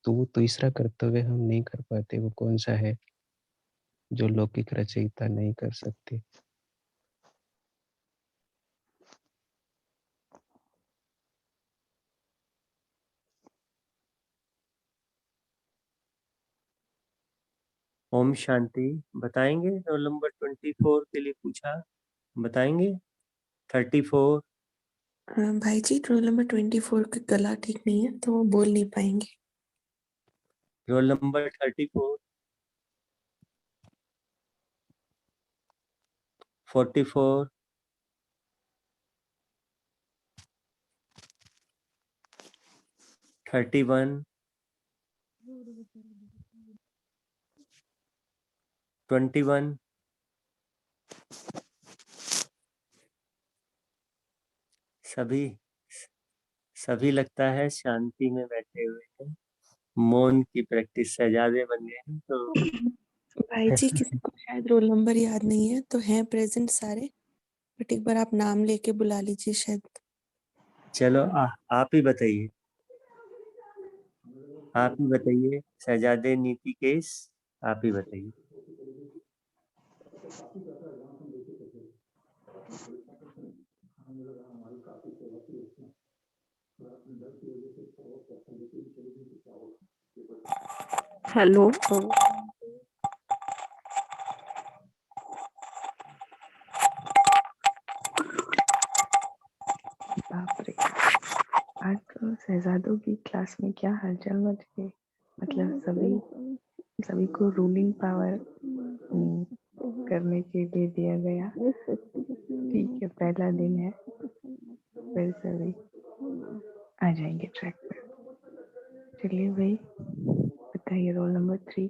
तो वो तीसरा कर्तव्य हम नहीं कर पाते। वो कौन सा है जो लौकिक रचयिता नहीं कर सकते? ओम शांति बताएंगे। रोल नंबर 24 के लिए पूछा, बताएंगे। 34। भाई जी, रोल नंबर 24 का गला ठीक नहीं है तो वो बोल नहीं पाएंगे। Roll number 34, 44, 31, 21। सभी लगता है शांति में बैठे हुए हैं, मौन की प्रैक्टिस शहजादे बन गए हैं। तो भाई जी, किसी को शायद रोल नंबर याद नहीं है तो हैं प्रेजेंट सारे, बट एक बार आप नाम लेके बुला लीजिए शायद। चलो आप ही बताइए, आप ही बताइए शहजादे नीति केस, आप ही बताइए। हेलो। बाप रे, आज तो शहजादों की क्लास में क्या हलचल मच गई। मतलब सभी सभी को रूलिंग पावर करने के लिए दिया गया। ठीक है, पहला दिन है, फिर सभी आ जाएंगे ट्रैक पे। चलिए भाई, बताइए रोल नंबर 3।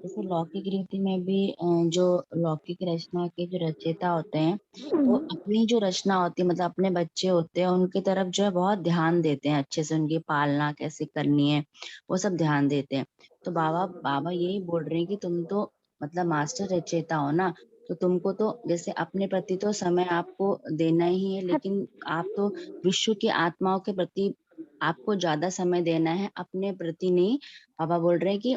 जैसे लौकिक रीति में भी जो लौकिक रचना के जो रचयिता होते हैं, तो अपनी जो रचना होती है, मतलब अपने बच्चे होते हैं, उनकी तरफ जो है बहुत ध्यान देते हैं, अच्छे से उनकी पालना कैसे करनी है वो सब ध्यान देते हैं। तो बाबा यही बोल रहे हैं कि तुम तो मतलब मास्टर रचयिता हो ना, तो तुमको तो जैसे अपने प्रति तो समय आपको देना ही है, लेकिन आप तो विश्व की आत्माओं के प्रति आपको ज्यादा समय देना है, अपने प्रति नहीं। बाबा बोल रहे हैं कि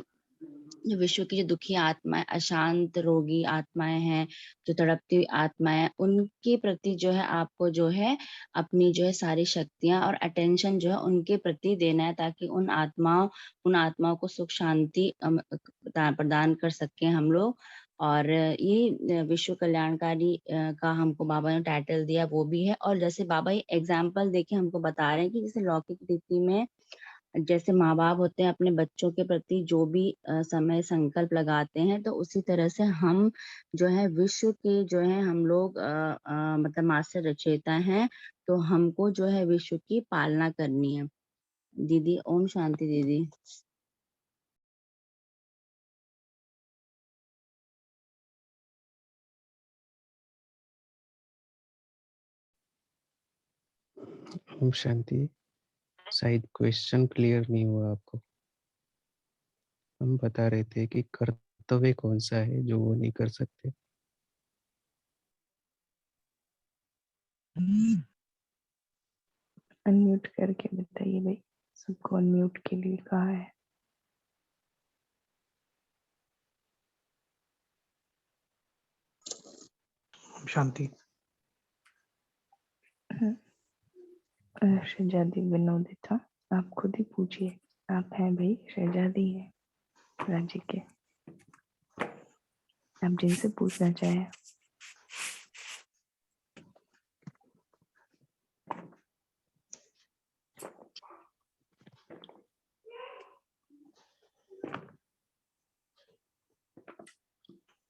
जो विश्व की जो दुखी आत्माएं, अशांत रोगी आत्माएं हैं, जो तड़पती हुई आत्माएं, उनके प्रति जो है आपको जो है अपनी जो है सारी शक्तियां और अटेंशन जो है उनके प्रति देना है, ताकि उन आत्माओं को सुख शांति प्रदान कर सके हम लोग। और ये विश्व कल्याणकारी का हमको बाबा ने टाइटल दिया, वो भी है। और जैसे बाबा ये एग्जाम्पल देके हमको बता रहे हैं कि जैसे लौकिक रीति में जैसे माँ बाप होते हैं अपने बच्चों के प्रति जो भी समय संकल्प लगाते हैं, तो उसी तरह से हम जो है विश्व के जो है हम लोग मतलब मास्टर रचयिता हैं, तो हमको जो है विश्व की पालना करनी है। दीदी ओम शांति दीदी। ओम शांति। शायद क्वेश्चन क्लियर नहीं हुआ आपको। हम बता रहे थे कि कर्तव्य कौन सा है जो वो नहीं कर सकते। अनम्यूट करके बताइए भाई, सबको अनम्यूट के लिए कहा है। शांति। शहजादी विनोदिता, आप खुद ही पूछिए। आप हैं भाई, शहजादी है राज्य के, आप जिनसे पूछना चाहें।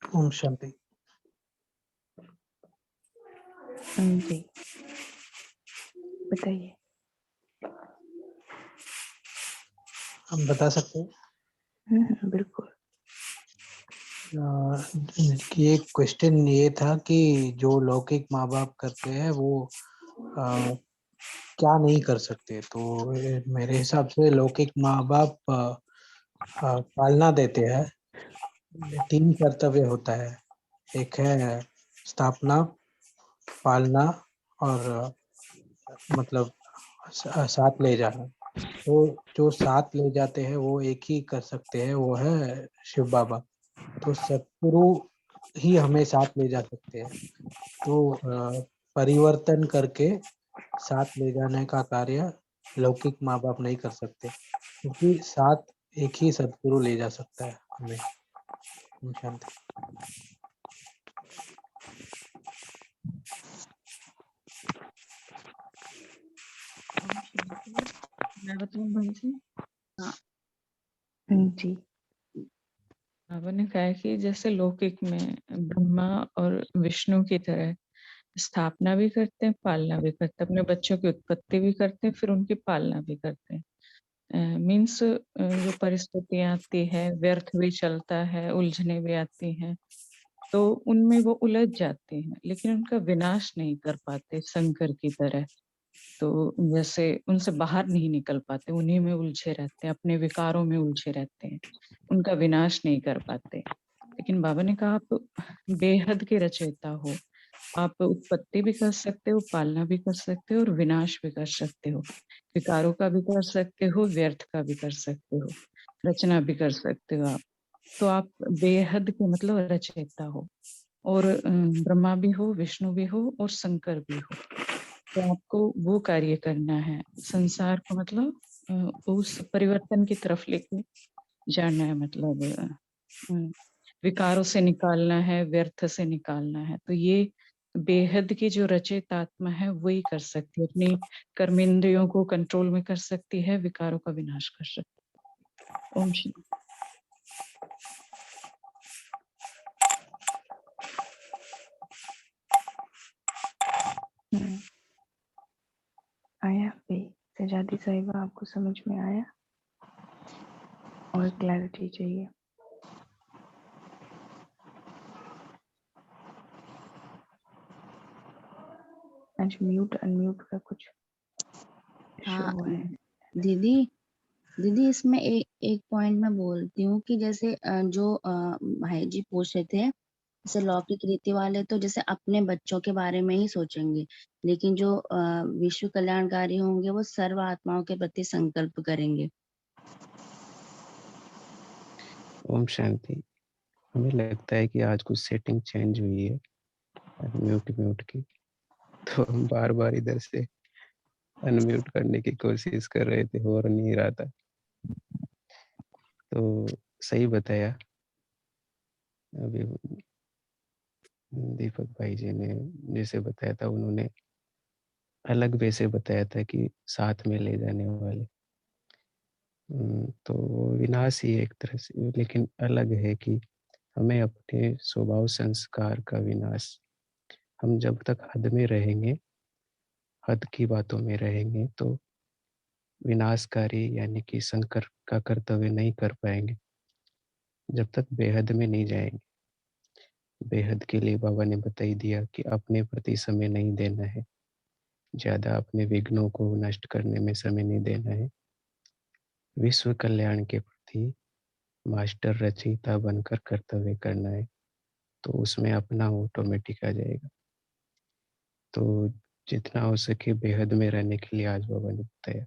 ओम शांति। जी बताइए। हम बता सकते हैं। बिल्कुल। ये क्वेश्चन ये था कि जो लौकिक माँ बाप करते हैं वो क्या नहीं कर सकते। तो मेरे हिसाब से लौकिक माँ बाप पालना देते हैं। 3 कर्तव्य होता है, एक है स्थापना, पालना और मतलब साथ ले जाना। तो जो साथ ले जाते हैं वो एक ही कर सकते हैं, वो है शिव बाबा। तो सतगुरु ही हमें साथ ले जा सकते हैं। तो परिवर्तन करके साथ ले जाने का कार्य लौकिक माँ बाप नहीं कर सकते, क्योंकि साथ एक ही सतगुरु ले जा सकता है हमें। शांति। मैं बताऊं भाई जी? जी। बाबा ने कहा कि जैसे लौकिक में ब्रह्मा और विष्णु की तरह स्थापना भी करते हैं, पालना भी करते हैं, अपने बच्चों की उत्पत्ति भी करते हैं, फिर उनकी पालना भी करते हैं। मीन्स जो परिस्थितियां आती है, व्यर्थ भी चलता है, उलझने भी आती हैं, तो उनमें वो उलझ जाते हैं, लेकिन उनका विनाश नहीं कर पाते शंकर की तरह। तो जैसे उनसे बाहर नहीं निकल पाते, उन्हीं में उलझे रहते हैं, अपने विकारों में उलझे रहते हैं, उनका विनाश नहीं कर पाते। लेकिन बाबा ने कहा आप बेहद के रचयिता हो, आप उत्पत्ति भी कर सकते हो, पालना भी कर सकते हो और विनाश भी कर सकते हो, विकारों का भी कर सकते हो, व्यर्थ का भी कर सकते हो, रचना भी कर सकते हो आप। तो आप बेहद के मतलब रचयिता हो, और ब्रह्मा भी हो, विष्णु भी हो और शंकर भी हो। तो आपको वो कार्य करना है, संसार को मतलब उस परिवर्तन की तरफ लेके जाना है, मतलब विकारों से निकालना है, व्यर्थ से निकालना है। तो ये बेहद की जो रचयिता आत्मा है वही कर सकती है, अपनी कर्मेंद्रियों को कंट्रोल में कर सकती है, विकारों का विनाश कर सकती है। ओम शांति। आया भाई सजादी साहिबा, आपको समझ में आया और क्लैरिटी चाहिए? आज म्यूट अनम्यूट का कुछ इशू हाँ हुआ है। दीदी दीदी इसमें एक पॉइंट मैं बोलती हूँ कि जैसे जो भाई जी पूछ रहे थे, जैसे लौकिक रीति वाले तो जैसे अपने बच्चों के बारे में ही सोचेंगे, लेकिन जो विश्व कल्याणकारी होंगे वो सर्व आत्माओं के प्रति संकल्प करेंगे। ओम शांति। हमें लगता है कि आज कुछ सेटिंग चेंज हुई है म्यूट की, तो हम बार बार इधर से अनम्यूट करने की कोशिश कर रहे थे, हो नहीं रहा था। तो सही बताया अभी दीपक भाई जी ने, जैसे बताया था उन्होंने अलग वे से बताया था कि साथ में ले जाने वाले, तो वो विनाश ही एक तरह से, लेकिन अलग है कि हमें अपने स्वभाव संस्कार का विनाश, हम जब तक हद में रहेंगे, हद की बातों में रहेंगे, तो विनाशकारी यानी कि संकर का कर्तव्य नहीं कर पाएंगे जब तक बेहद में नहीं जाएंगे। बेहद के लिए बाबा ने बता ही दिया कि अपने प्रति समय नहीं देना है, ज्यादा अपने विघ्नों को नष्ट करने में समय नहीं देना है, विश्व कल्याण के प्रति मास्टर रचयिता बनकर कर्तव्य करना है, तो उसमें अपना ऑटोमेटिक आ जाएगा। तो जितना हो सके बेहद में रहने के लिए आज बाबा ने बताया।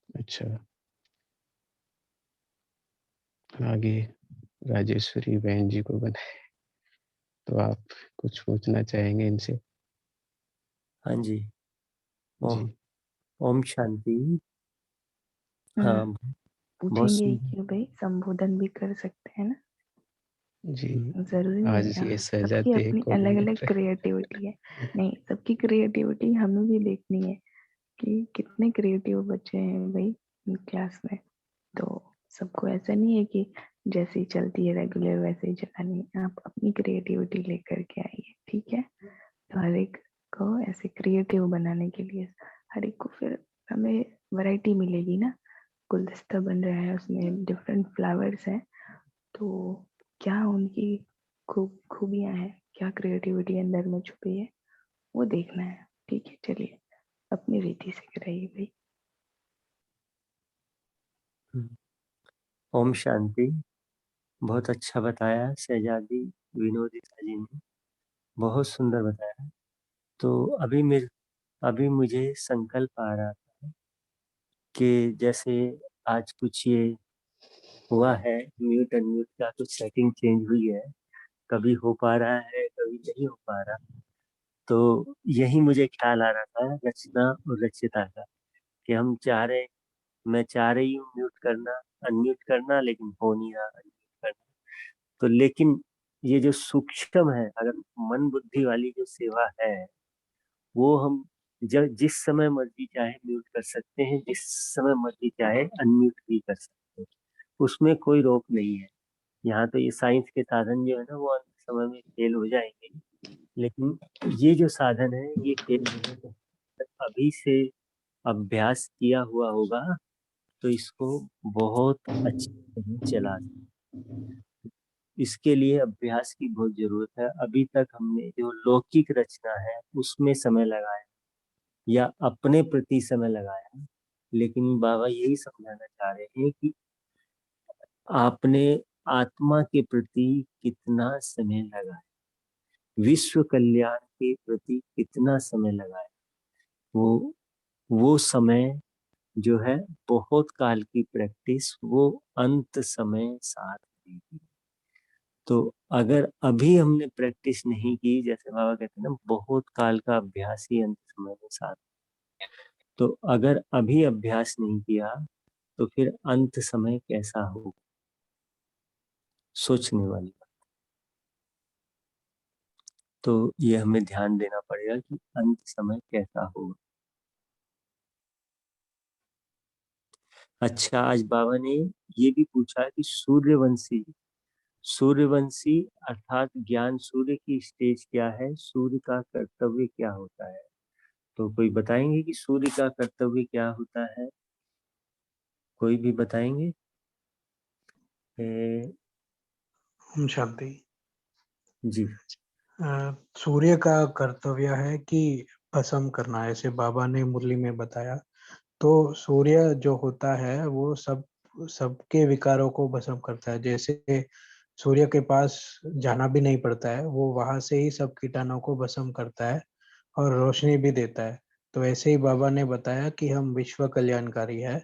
अच्छा, आगे राजेश्वरी बहन जी को बनाए, तो आप कुछ पूछना चाहेंगे इनसे? हाँ जी। जी ओम शांति। हाँ, बहुत पूछेंगे ही सुंदर। क्यों भाई, संबोधन भी कर सकते हैं ना, जी, जरूरी नहीं आज है। ये सबकी सजाते अपनी अलग अलग कोऑर्डिनेटर। क्रिएटिविटी है। नहीं, सबकी क्रिएटिविटी हमें भी देखनी है कि कितने क्रिएटिव बच्चे हैं भाई क्लास में। तो सबको ऐसा नहीं है कि जैसी चलती है रेगुलर वैसे ही चलानी है, आप अपनी क्रिएटिविटी लेकर के आइए, ठीक है। तो हर एक को ऐसे क्रिएटिव बनाने के लिए हर एक को फिर हमें वैरायटी मिलेगी ना। गुलदस्ता बन रहा है, उसमें डिफरेंट फ्लावर्स हैं, तो क्या उनकी खूबियां हैं, क्या क्रिएटिविटी अंदर में छुपी है, वो देखना है, ठीक है। चलिए अपनी रीति से कराइए भाई। ओम शांति। बहुत अच्छा बताया शहजादी विनोदिता जी ने, बहुत सुंदर बताया। तो अभी मुझे संकल्प आ रहा था कि जैसे आज कुछ ये हुआ है, म्यूट अनम्यूट का कुछ सेटिंग चेंज हुई है, कभी हो पा रहा है कभी नहीं हो पा रहा। तो यही मुझे ख्याल आ रहा था रचना और रचिता का, कि मैं चाह रही हूँ म्यूट करना, अनम्यूट करना, लेकिन हो नहीं रहा अनम्यूट करना। तो लेकिन ये जो सूक्ष्म है, अगर मन बुद्धि वाली जो सेवा है, वो हम जब जिस समय मर्जी चाहे म्यूट कर सकते हैं, जिस समय मर्जी चाहे अनम्यूट भी कर सकते हैं, उसमें कोई रोक नहीं है। यहाँ तो ये साइंस के साधन जो है ना, वो अंत समय में फेल हो जाएंगे, लेकिन ये जो साधन है ये फेल अभी से अभ्यास किया हुआ होगा तो इसको बहुत अच्छी तरह चला। इसके लिए अभ्यास की बहुत जरूरत है। अभी तक हमने जो लौकिक रचना है उसमें समय लगाया या अपने प्रति समय लगाया, लेकिन बाबा यही समझाना चाह रहे हैं कि आपने आत्मा के प्रति कितना समय लगाया, विश्व कल्याण के प्रति कितना समय लगाया। वो समय जो है बहुत काल की प्रैक्टिस, वो अंत समय साथ देगी। तो अगर अभी हमने प्रैक्टिस नहीं की, जैसे बाबा कहते हैं ना, बहुत काल का अभ्यास ही अंत समय में साथ। तो अगर अभी अभ्यास नहीं किया तो फिर अंत समय कैसा हो, सोचने वाली बात। तो ये हमें ध्यान देना पड़ेगा कि अंत समय कैसा होगा। अच्छा, आज बाबा ने ये भी पूछा कि सूर्यवंशी अर्थात ज्ञान सूर्य की स्टेज क्या है, सूर्य का कर्तव्य क्या होता है। तो कोई बताएंगे कि सूर्य का कर्तव्य क्या होता है? कोई भी बताएंगे? ओम शांति। जी। सूर्य का कर्तव्य है कि भस्म करना, ऐसे बाबा ने मुरली में बताया। तो सूर्य जो होता है वो सबके विकारों को भस्म करता है। जैसे सूर्य के पास जाना भी नहीं पड़ता है, वो वहां से ही सब कीटाणुओं को भस्म करता है और रोशनी भी देता है। तो ऐसे ही बाबा ने बताया कि हम विश्व कल्याणकारी है।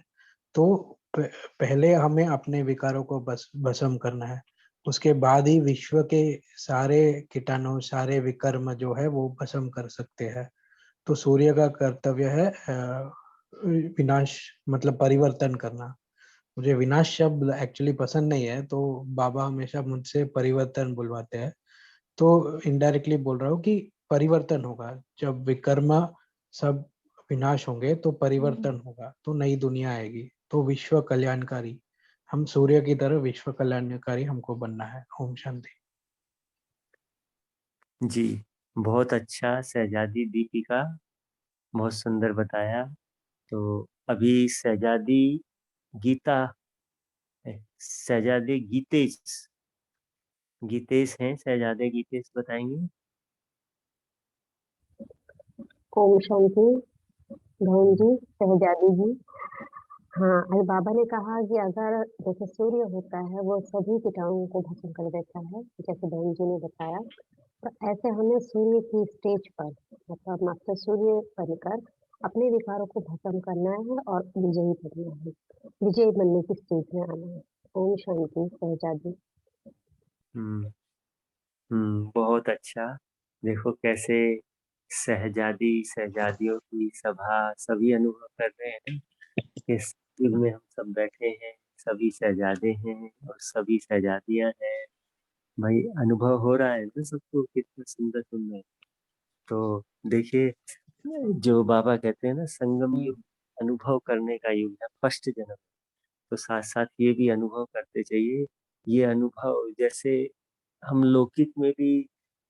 तो पहले हमें अपने विकारों को भस्म करना है, उसके बाद ही विश्व के सारे कीटाणु, सारे विकर्म जो है वो भस्म कर सकते हैं। तो सूर्य का कर्तव्य है विनाश मतलब परिवर्तन करना। मुझे विनाश शब्द एक्चुअली पसंद नहीं है, तो बाबा हमेशा मुझसे परिवर्तन बुलवाते हैं। तो इनडायरेक्टली बोल रहा हूँ कि परिवर्तन होगा। जब विकर्म सब विनाश होंगे तो परिवर्तन होगा, तो नई दुनिया आएगी। तो विश्व कल्याणकारी, हम सूर्य की तरह विश्व कल्याणकारी हमको बनना है। ओम शांति। जी, बहुत अच्छा शहजादी दीपिका, बहुत सुंदर बताया। तो अभी शहजादी गीतेश हैं। शहजादे गीतेश बताएंगे। ओम शांति। धन जी, शहजादी जी। हाँ, आज बाबा ने कहा कि अगर जैसे सूर्य होता है वो सभी कीटाणुओं को भस्म कर देता है, जैसे बहन जी ने बताया। तो ऐसे हमें सूर्य की स्टेज पर मतलब मास्टर सूर्य बनकर अपने विकारों को भस्म करना है और विजयी बनना है, विजयी बनने की स्टेज में आना है। ओम शांति। शहजादी। बहुत अच्छा। देखो कैसे शहजादियों की सभा सभी अनुभव कर रहे हैं कि इस युग में हम सब बैठे हैं, सभी शहजादे हैं और सभी शहजादियां हैं। भाई अनुभव हो रहा है ना सबको, कितना सुंदर सुंदर। तो देखिए, जो बाबा कहते हैं ना, संगम युग अनुभव करने का युग है, फर्स्ट जन्म। तो साथ साथ ये भी अनुभव करते चाहिए। ये अनुभव जैसे हम लौकिक में भी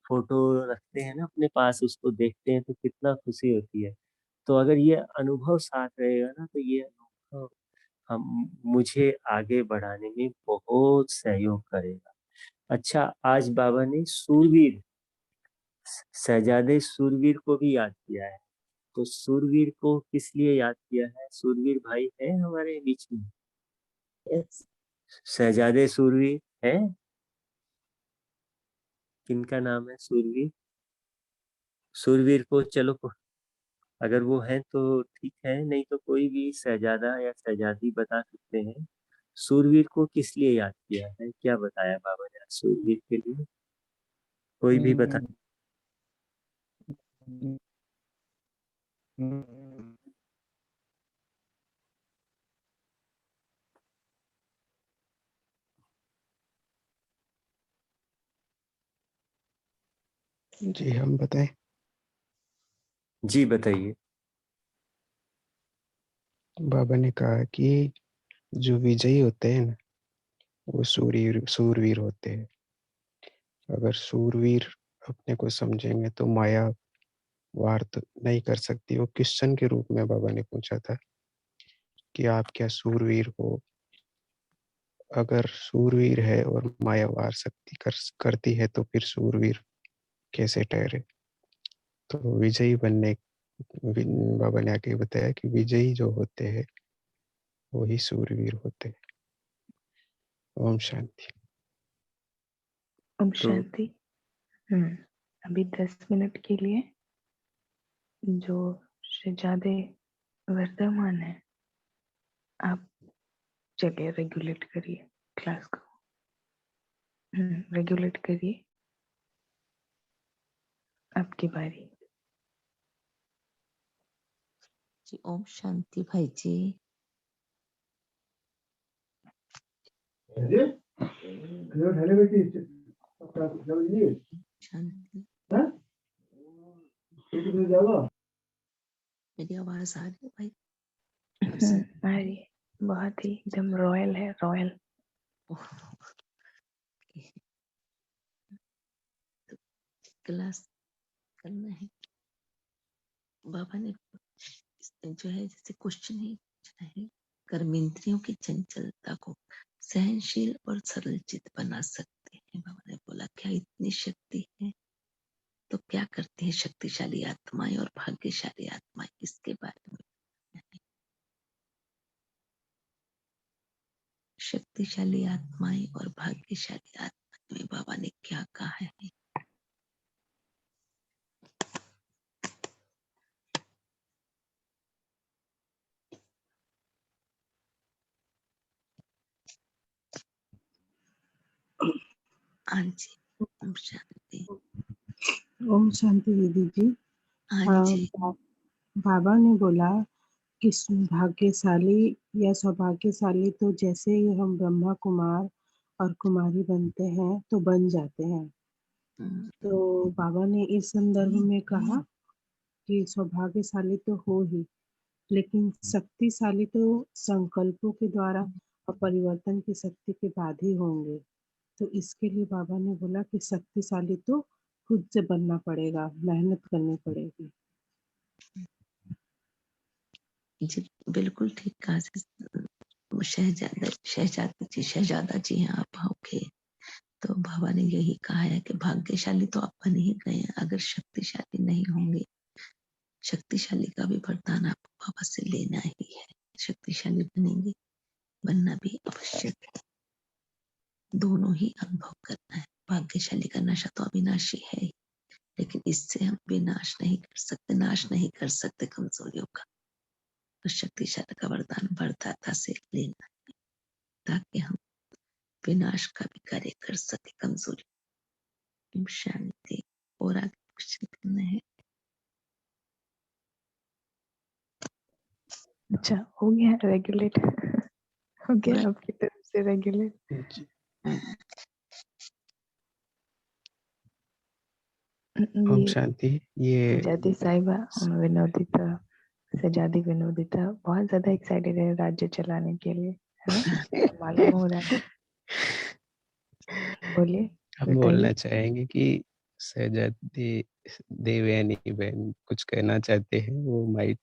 फोटो रखते हैं ना अपने पास, उसको देखते हैं तो कितना खुशी होती है। तो अगर ये अनुभव साथ रहेगा ना, तो ये अनुभव हम मुझे आगे बढ़ाने में बहुत सहयोग करेगा। अच्छा, आज बाबा ने शहजादे सूरवीर को भी याद किया है। तो सूरवीर को किस लिए याद किया है? सूरवीर भाई है हमारे बीच में? शहजादे सूरवीर है? किनका नाम है सूरवीर? सूरवीर को चलो अगर वो है तो ठीक है, नहीं तो कोई भी शहजादा या शहजादी बता सकते हैं। सूरवीर को किस लिए याद किया है? क्या बताया बाबा ने सूरवीर के लिए? कोई भी बता। जी हम बताएं। जी बताइए। बाबा ने कहा कि जो विजयी होते हैं ना, वो सूरवीर होते हैं। अगर सूरवीर अपने को समझेंगे तो माया वार तो नहीं कर सकती। वो क्वेश्चन के रूप में बाबा ने पूछा था कि आप क्या सूरवीर हो? अगर सूरवीर है और माया वार शक्ति करती है तो फिर सूरवीर कैसे ठहरे? तो विजयी बनने बाबा ने आगे बताया कि विजयी जो होते हैं वही सूरवीर होते हैं। ओम शांति। ओम तो शांति। अभी 10 मिनट के लिए जो शहजादे वर्धमान है, आप चलिए रेगुलेट करिए क्लास को। रेगुलेट करिए, आपकी बारी। जी ओम शांति भाई जी। शांति। मेरी आवाज आ रही है भाई? आ रही है, बहुत ही एकदम रॉयल है, रॉयल। तो क्लास करना है। बाबा ने जो है जैसे क्वेश्चन ही पूछना है, कर्मेंद्रियों की चंचलता को सहनशील और सरल चित्त बना सकते हैं। बाबा ने बोला क्या इतनी शक्ति है? तो क्या करती है शक्तिशाली आत्माएं और भाग्यशाली आत्माएं, इसके बारे में शक्तिशाली आत्माएं और भाग्यशाली आत्माएं में बाबा ने क्या कहा है? हाँ जी, ओम शांति। ओम शांति दीदी जी। हाँ जी, बाबा ने बोला कि भाग्यशाली या सौभाग्यशाली तो जैसे ही हम ब्रह्मा कुमार और कुमारी बनते हैं तो बन जाते हैं। तो बाबा ने इस संदर्भ में कहा कि सौभाग्यशाली तो हो ही, लेकिन शक्तिशाली तो संकल्पों के द्वारा और परिवर्तन की शक्ति के बाद ही होंगे। तो इसके लिए बाबा ने बोला कि शक्तिशाली तो खुद से बनना पड़ेगा, मेहनत करनी पड़ेगी। जी बिल्कुल ठीक कहा। शहजादा जी हैं आप होके, तो बाबा ने यही कहा है कि भाग्यशाली तो आप बन ही गए हैं, अगर शक्तिशाली नहीं होंगे। शक्तिशाली का भी वरदान आपको बाबा से लेना ही है। शक्तिशाली बनेंगे, बनना भी आवश्यक है, दोनों ही अनुभव करना है। भाग्यशाली का नशा तो अविनाशी है ही, लेकिन इससे हम विनाश नहीं कर सकते, नाश नहीं कर सकते कमजोरियों का। तो शक्तिशाली का वरदान वरदाता से लेना है, ताकि हम विनाश का भी कार्य कर सके कमजोरी। ओम शांति। और आगे क्वेश्चन करना है। अच्छा, हो गया रेगुलेट? हो गया आपकी तरफ से रेगुलेट? ओम ये शांति। ये सजादी साहिबा, विनोदिता, सजादी विनोदिता बहुत ज्यादा एक्साइटेड है राज्य चलाने के लिए, है ना? मालूम हो रहा है। बोलिए, हम बोलना चाहेंगे कि सहजादी देवयानी बहन कुछ कहना चाहते हैं, वो माइक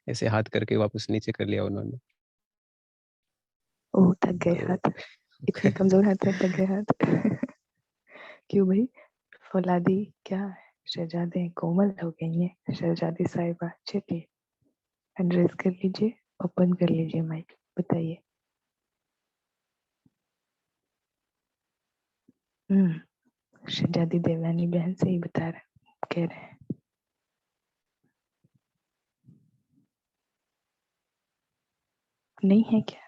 ऐसे हाथ करके वापस नीचे कर लिया उन्होंने। ओह, थक गए हाथ, इतने कमजोर हाथ है, थक गए हाथ। क्यों भाई? फौलादी क्या शहजादे कोमल हो गई हैं शहजादी साहिबा। चलिए एड्रेस कर लीजिए, ओपन कर लीजिए माइक, बताइए। शहजादी देवयानी बहन से ही बता रहे, कह रहे हैं। नहीं है क्या?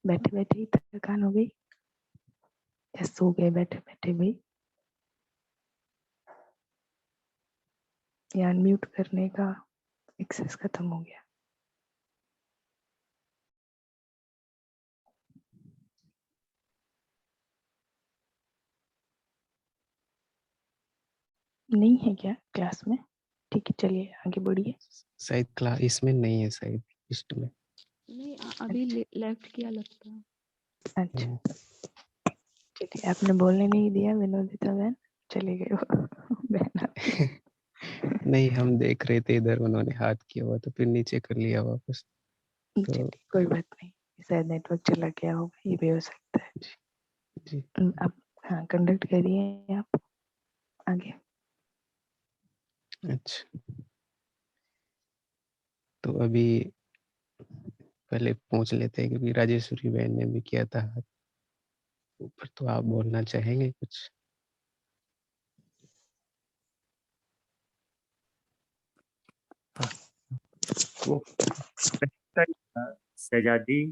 बैठे बैठे ही थकान हो गई या सो गए बैठे बैठे भाई? या अनम्यूट करने का एक्सेस खत्म हो गया? नहीं है क्या क्लास में? ठीक है, चलिए आगे बढ़िए। शायद क्लास इसमें नहीं है, शायद लिस्ट में नहीं, अभी लेफ्ट किया लगता है। अच्छा, चलिए, आपने बोलने नहीं दिया विनोदिता बहन, चले गए वो बहन। नहीं, हम देख रहे थे इधर, उन्होंने हाथ किया हुआ तो फिर नीचे कर लिया वापस। तो कोई बात नहीं, शायद नेटवर्क चला गया होगा, ये भी हो सकता है। जी आप हाँ कंडक्ट करिए आप आगे। अच्छा, तो अभी पहले पूछ लेते हैं, क्योंकि राजेश्वरी बहन ने भी किया था हाथ ऊपर। तो आप बोलना चाहेंगे कुछ? वो शहजादी,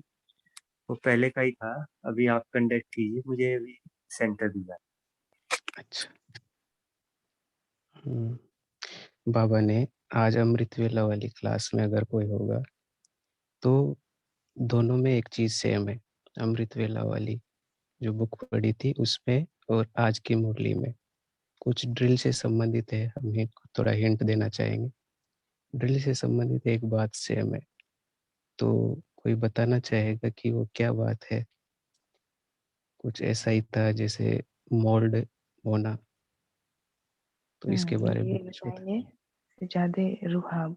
वो पहले का ही था। अभी आप कंडक्ट कीजिए, मुझे अभी सेंटर दिया। अच्छा। बाबा ने आज अमृत वेला वाली क्लास में अगर कोई होगा तो दोनों में एक चीज सेम है। अमृत वेला वाली जो बुक पढ़ी थी उसमें और आज की मुरली में कुछ ड्रिल से संबंधित है, हमें थोड़ा हिंट देना चाहेंगे। ड्रिल से संबंधित एक बात सेम है, तो कोई बताना चाहेगा कि वो क्या बात है? कुछ ऐसा ही था जैसे मोल्ड होना, तो इसके बारे में ये कुछ बता। बताइए सजादे रुहाब।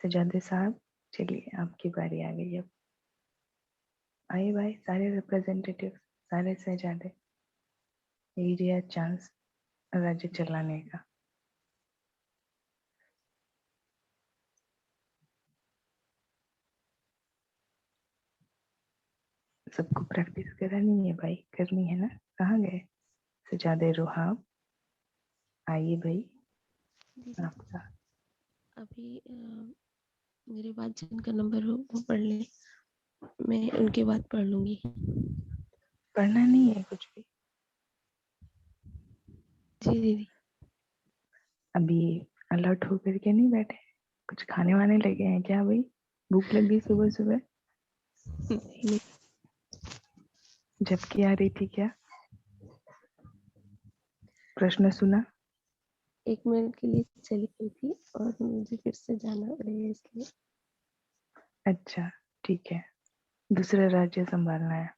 सजादे साहब, चलिए आपकी बारी आ गई अब। आइए भाई, सारे रिप्रेजेंटेटिव, सारे सजादे, यही दिया चांस राज्य चलाने का। सबको प्रैक्टिस करानी है भाई, करनी है ना। कहाँ गए सजादे रुहाब? आइए भाई दीदी आपका। अभी मेरे बाद जिनका नंबर हो वो पढ़ ले, मैं उनके बाद पढ़ लूंगी। पढ़ना नहीं है कुछ भी जी दीदी। अभी? अलर्ट होकर के नहीं बैठे? कुछ खाने वाने लगे हैं क्या भाई? भूख लग गई सुबह सुबह? नहीं, झपकी आ रही थी क्या? प्रश्न सुना? 1 मिनट के लिए चली गई थी और मुझे फिर से जाना पड़ेगा इसलिए। अच्छा ठीक है, दूसरा राज्य संभालना है।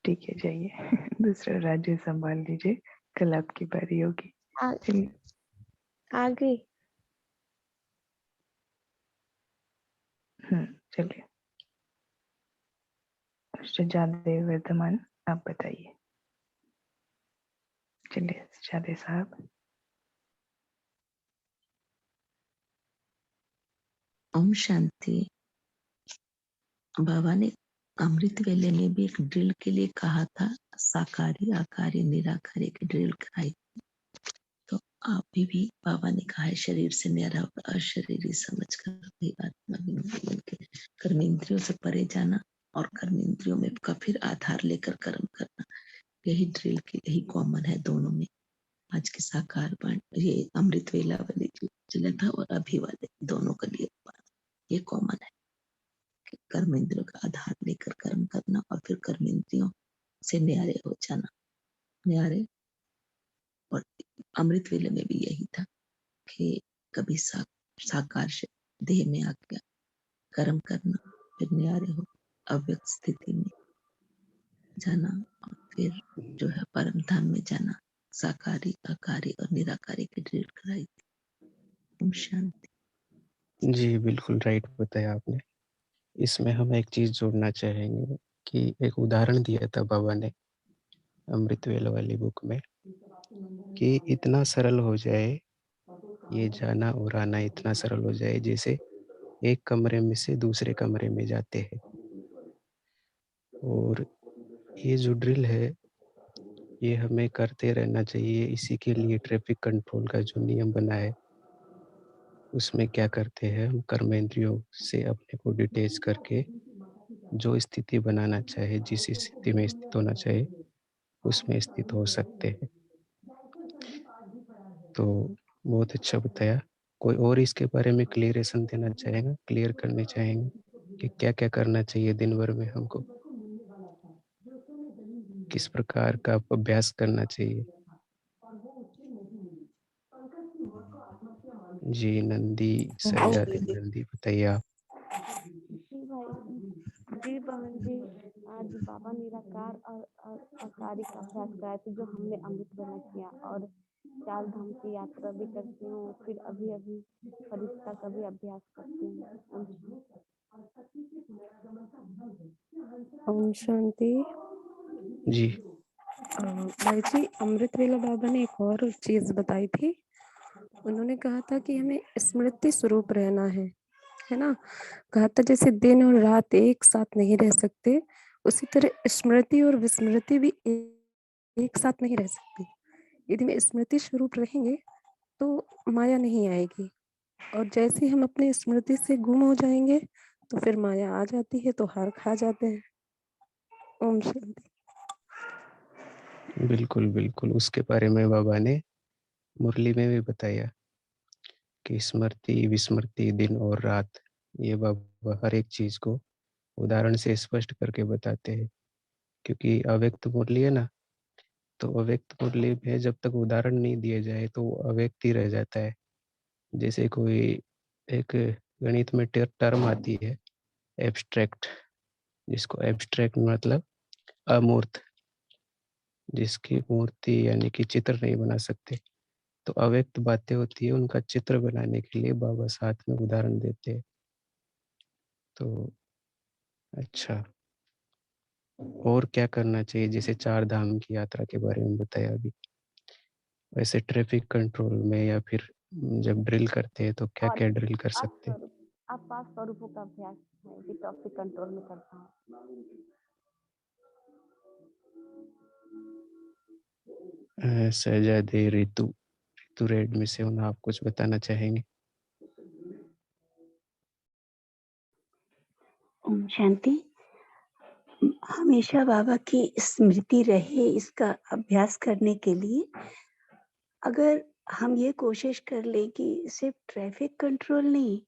ठीक है जाइए दूसरा राज्य संभाल लीजिए, कल आपकी बारी होगी। चलिए आ गई। चलिए सजादे वर्धमान, आप बताइए। चलिए सजादे साहब। ओम शांति। बाबा ने अमृत वेले में भी एक ड्रिल के लिए कहा था, साकारी आकारी निराकारी की ड्रिल कराई। तो आप भी बाबा ने कहा है शरीर से न्यारा और अशरीरी समझ कर भी आत्मा भी के कर्मेंद्रियों से परे जाना और कर्मेंद्रियों में का फिर आधार लेकर कर्म करना, यही ड्रिल की, यही कॉमन है दोनों में। आज के साकार बाण ये अमृत वेला वाली जो चला था और अभी वाले दोनों के लिए ये कॉमन है कि कर्मेंद्रियों का आधार लेकर कर्म करना और फिर कर्मेंद्रियों से न्यारे हो जाना। न्यारे और अमृत वेले में भी यही था कि कभी साकार देह में आके कर्म करना, फिर न्यारे हो अव्यक्त स्थिति में जाना और फिर जो है परम धाम में जाना। साकारी आकारी और निराकारी की ड्रिल कराई थी। ओम शांति। जी बिल्कुल राइट बताया आपने। इसमें हम एक चीज जोड़ना चाहेंगे कि एक उदाहरण दिया था बाबा ने अमृत वेला वाली बुक में कि इतना सरल हो जाए, ये जाना और आना इतना सरल हो जाए जैसे एक कमरे में से दूसरे कमरे में जाते हैं। और ये जो ड्रिल है ये हमें करते रहना चाहिए। इसी के लिए ट्रैफिक कंट्रोल का जो नियम बना है उसमें क्या करते हैं, हम कर्मेंद्रियों से अपने को डिटेच करके जो स्थिति बनाना चाहे, जिस स्थिति में स्थित होना चाहे उसमें स्थित हो सकते हैं। तो बहुत अच्छा बताया। कोई और इसके बारे में क्लियरेशन देना चाहेगा, क्लियर करने चाहेंगे कि क्या क्या करना चाहिए दिन भर में हमको, किस प्रकार का अभ्यास करना चाहिए? जी नंदी सजादे नंदी बताइए आप। जी भाई, जी पवन जी, आज बाबा निराकार और अकारी का अभ्यास कराए थे जो हमने अमृत वेला किया, और 4 धाम की यात्रा भी करती हूँ, फिर अभी अभी फरिश्ता का भी अभ्यास करती हूँ। ओम शांति। जी भाई जी, अमृत वेला बाबा ने एक और चीज बताई थी। उन्होंने कहा था कि हमें स्मृति स्वरूप रहना है ना। कहा था जैसे दिन और रात एक साथ नहीं रह सकते, उसी तरह स्मृति और विस्मृति भी एक साथ नहीं रह सकती। यदि हम स्मृति स्वरूप रहेंगे तो माया नहीं आएगी, और जैसे हम अपनी स्मृति से गुम हो जाएंगे तो फिर माया आ जाती है तो हार खा जाते हैं। ओम शांति। बिल्कुल बिल्कुल, उसके बारे में बाबा ने मुरली में भी बताया कि स्मृति विस्मृति दिन और रात, ये बाबा हर एक चीज को उदाहरण से स्पष्ट करके बताते हैं। क्योंकि अव्यक्त मुरली है ना, तो अव्यक्त मुरली में जब तक उदाहरण नहीं दिया जाए तो वो अव्यक्त ही रह जाता है। जैसे कोई एक गणित में टर्म आती है एब्स्ट्रैक्ट, जिसको एब्स्ट्रैक्ट मतलब अमूर्त, जिसकी मूर्ति यानी कि चित्र नहीं बना सकते। तो अव्यक्त बातें होती है, उनका चित्र बनाने के लिए बाबा साथ में उदाहरण देते हैं। तो अच्छा, और क्या करना चाहिए? जैसे 4 धाम की यात्रा के बारे में बताया अभी, वैसे ट्रैफिक कंट्रोल में या फिर जब ड्रिल करते हैं तो क्या और क्या ड्रिल कर सकते हैं? आप 5 स्वरूपों का अभ्यास मैं भी टॉपिक कंट्रोल में करता हूँ। शहजादे ऋतु रेड में से आप कुछ बताना चाहेंगे? ओम शांति। हमेशा बाबा की स्मृति रहे, इसका अभ्यास करने के लिए अगर हम ये कोशिश कर ले कि सिर्फ ट्रैफिक कंट्रोल नहीं,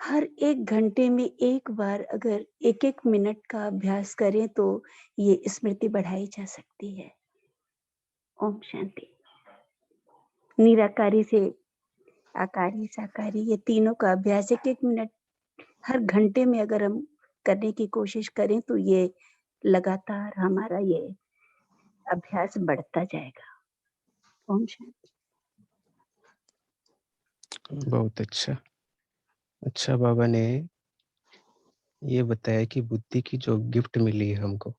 हर 1 घंटे में 1 बार अगर 1-1 मिनट का अभ्यास करें तो ये स्मृति बढ़ाई जा सकती है। ओम शांति। निराकारी से आकारी साकारी ये तीनों का अभ्यास 1-1 मिनट हर घंटे में अगर हम करने की कोशिश करें तो ये लगातार हमारा ये अभ्यास बढ़ता जाएगा। ओम शांति। बहुत अच्छा। अच्छा, बाबा ने ये बताया कि बुद्धि की जो गिफ्ट मिली है हमको,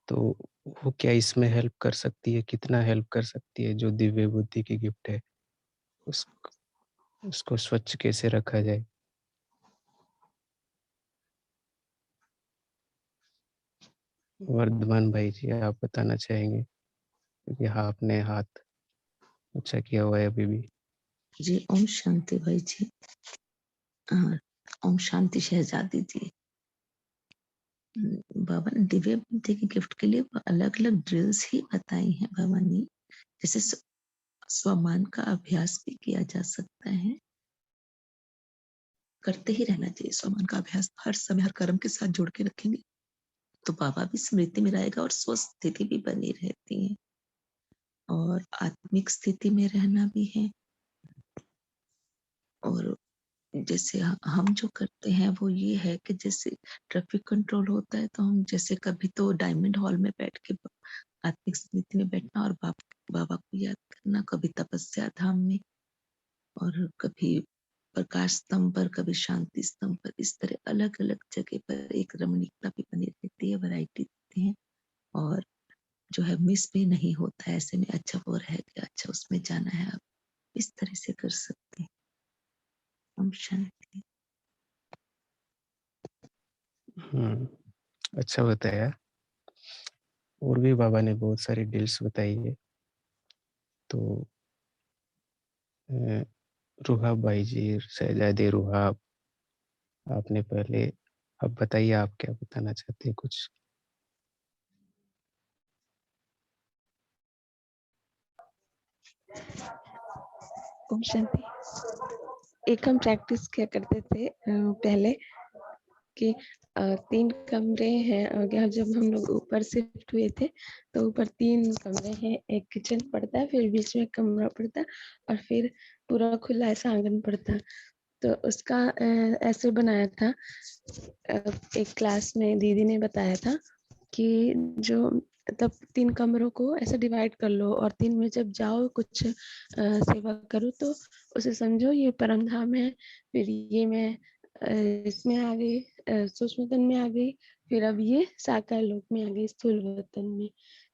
तो वो क्या इसमें हेल्प कर सकती है? कितना हेल्प कर सकती है? जो दिव्य बुद्धि की गिफ्ट है उसको स्वच्छ कैसे रखा जाए? वर्धमान भाई जी, आप बताना चाहेंगे? क्योंकि आपने हाथ ऊंचा किया हुआ है अभी भी। जी ओम शांति भाई जी। ओम शांति शहजादी जी। बाबा ने दिव्य बुद्धि की गिफ्ट के लिए अलग अलग ड्रिल्स ही बताई हैं बाबा ने। जैसे स्वमान का अभ्यास भी किया जा सकता है, करते ही रहना चाहिए स्वमान का अभ्यास। हर समय हर कर्म के साथ जोड़ के रखेंगे तो बाबा भी स्मृति में रहेगा और स्वस्थिति भी बनी रहती है। और आत्मिक स्थिति में रहना भी है। और जैसे हम जो करते हैं वो ये है कि जैसे ट्रैफिक कंट्रोल होता है तो हम जैसे कभी तो डायमंड हॉल में बैठ के आत्मिक स्मृति में बैठना और बाबा को याद करना, कभी तपस्या धाम में और कभी प्रकाश स्तंभ पर, कभी शांति स्तंभ पर। इस तरह अलग अलग जगह पर एक रमणीकता भी बनी रहती है, वैरायटी देती है और जो है मिस भी नहीं होता है। ऐसे में अच्छा वो रह गया, अच्छा उसमें जाना है, आप इस तरह से कर सकते हैं। ओम शांति। अच्छा बताया। और भी बाबा ने बहुत सारी डील्स बताई है। तो रुहाब भाई जी, शहजादे रुहाब, आपने पहले, अब बताइए आप क्या बताना चाहते हैं कुछ? ओम शांति। एक हम प्रैक्टिस क्या करते थे पहले कि 3 कमरे हैं। जब हम लोग ऊपर शिफ्ट हुए थे तो ऊपर 3 कमरे हैं, एक किचन पड़ता है, फिर बीच में कमरा पड़ता है और फिर पूरा खुला ऐसा आंगन पड़ता है। तो उसका ऐसे बनाया था, एक क्लास में दीदी ने बताया था कि जो तब 3 कमरों को ऐसे डिवाइड कर लो और 3 में जब जाओ कुछ सेवा करो तो उसे समझो ये परम धाम है, फिर ये मैं इसमें आ गई, सूक्ष्म तन में आ गई, फिर अब ये साकार लोक में आ गई, स्थूल वतन में।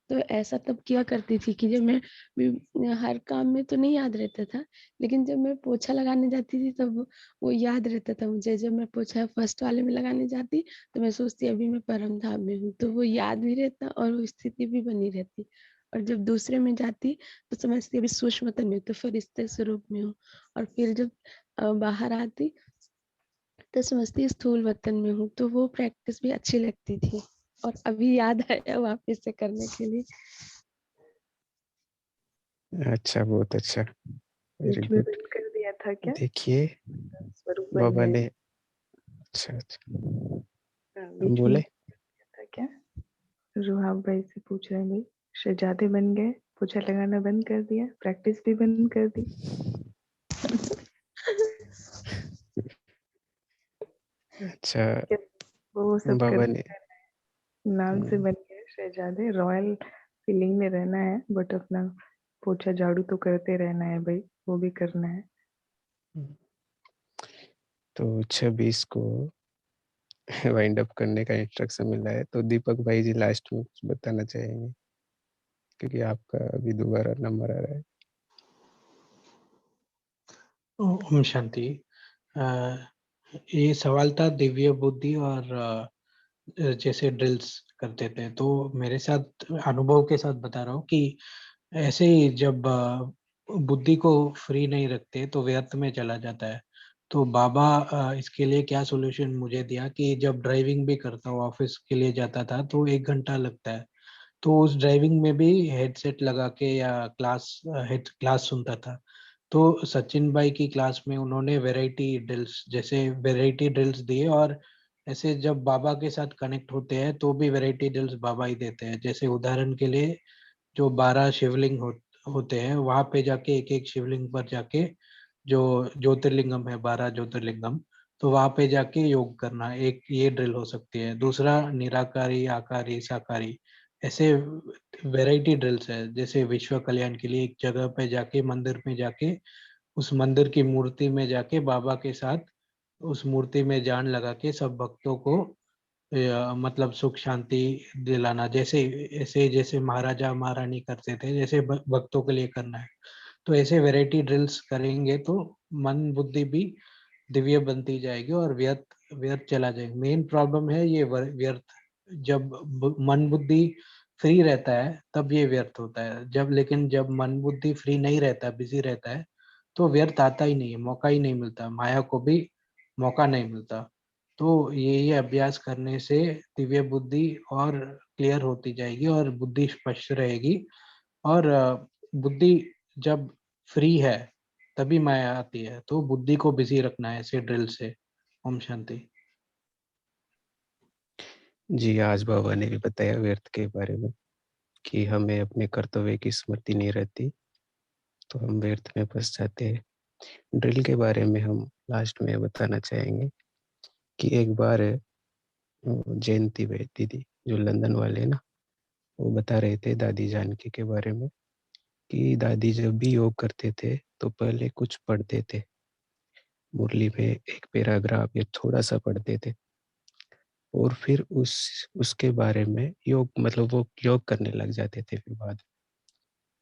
तो ऐसा तब किया करती थी कि जब मैं हर काम में तो नहीं याद रहता था, लेकिन जब मैं पोछा लगाने जाती थी तब वो याद रहता था मुझे। जब मैं पोछा फर्स्ट वाले में लगाने जाती तो मैं सोचती अभी मैं परम धाम में हूँ, तो वो याद भी रहता और वो स्थिति भी बनी रहती। और जब दूसरे में जाती तो समझती अभी सूक्ष्म तन में, तो फरिश्ते स्वरूप में हूँ। और फिर जब बाहर आती तो समझती स्थूल वतन में हूँ। तो वो प्रैक्टिस भी अच्छी लगती थी और अभी याद आया वापस से करने के लिए। अच्छा, बहुत अच्छा, वेरी गुड। बंद कर दिया था क्या? देखिए स्वरूप बन बाबा गए। ने अच्छा हम बीच में बोले था क्या? रुहाब भाई से पूछ रहे हैं भाई। शहजादे बन गए, पोछा लगाना बंद कर दिया, प्रैक्टिस भी बंद कर दी। अच्छा वो सब बाबा करते ने रहना है। नाम से बन गए शहजादे, रॉयल फीलिंग में रहना है, बट अपना पोछा झाड़ू तो करते रहना है भाई, वो भी करना है। तो 26 को वाइंड अप करने का इंस्ट्रक्शन मिला है, तो दीपक भाई जी लास्ट में कुछ बताना चाहेंगे, क्योंकि आपका अभी दोबारा नंबर आ रहा है। ओम शांति। ये सवाल था दिव्य बुद्धि और जैसे ड्रिल्स करते थे, तो मेरे साथ अनुभव के साथ बता रहा हूँ कि ऐसे ही जब बुद्धि को फ्री नहीं रखते तो व्यर्थ में चला जाता है। तो बाबा इसके लिए क्या सॉल्यूशन मुझे दिया कि जब ड्राइविंग भी करता हूँ, ऑफिस के लिए जाता था तो 1 घंटा लगता है, तो उस ड्राइविंग में भी हेडसेट लगा के या क्लास सुनता था। तो सचिन भाई की क्लास में उन्होंने वैरायटी ड्रिल्स दिए, और ऐसे जब बाबा के साथ कनेक्ट होते हैं तो भी वैरायटी ड्रिल्स बाबा ही देते हैं। जैसे उदाहरण के लिए जो 12 शिवलिंग होते हैं, वहां पे जाके एक एक शिवलिंग पर जाके, जो ज्योतिर्लिंगम है 12 ज्योतिर्लिंगम, तो वहां पे जाके योग करना, एक ये ड्रिल हो सकती है। दूसरा निराकारी, आकारी, साकारी, ऐसे वैरायटी ड्रिल्स है। जैसे विश्व कल्याण के लिए एक जगह पे जाके, मंदिर में जाके, उस मंदिर की मूर्ति में जाके बाबा के साथ उस मूर्ति में जान लगा के सब भक्तों को मतलब सुख शांति दिलाना। जैसे ऐसे जैसे महाराजा महारानी करते थे, जैसे भक्तों के लिए करना है। तो ऐसे वैरायटी ड्रिल्स करेंगे तो मन बुद्धि भी दिव्य बनती जाएगी और व्यर्थ व्यर्थ चला जाएगा। मेन प्रॉब्लम है ये व्यर्थ। जब मन बुद्धि फ्री रहता है तब ये व्यर्थ होता है। लेकिन जब मन बुद्धि फ्री नहीं रहता, बिजी रहता है, तो व्यर्थ आता ही नहीं है, मौका ही नहीं मिलता, माया को भी मौका नहीं मिलता। तो ये अभ्यास करने से दिव्य बुद्धि और क्लियर होती जाएगी और बुद्धि स्पष्ट रहेगी। और बुद्धि जब फ्री है तभी माया आती है, तो बुद्धि को बिजी रखना है ऐसे ड्रिल से। ओम शांति। जी, आज बाबा ने भी बताया व्यर्थ के बारे में कि हमें अपने कर्तव्य की स्मृति नहीं रहती तो हम व्यर्थ में फंस जाते हैं। ड्रिल के बारे में हम लास्ट में बताना चाहेंगे कि एक बार जयंती भाई दीदी जो लंदन वाले ना, वो बता रहे थे दादी जानकी के बारे में कि दादी जब भी योग करते थे तो पहले कुछ पढ़ते थे, मुरली में एक पैराग्राफ या थोड़ा सा पढ़ते थे, और फिर उसके बारे में योग मतलब वो योग करने लग जाते थे फिर बाद।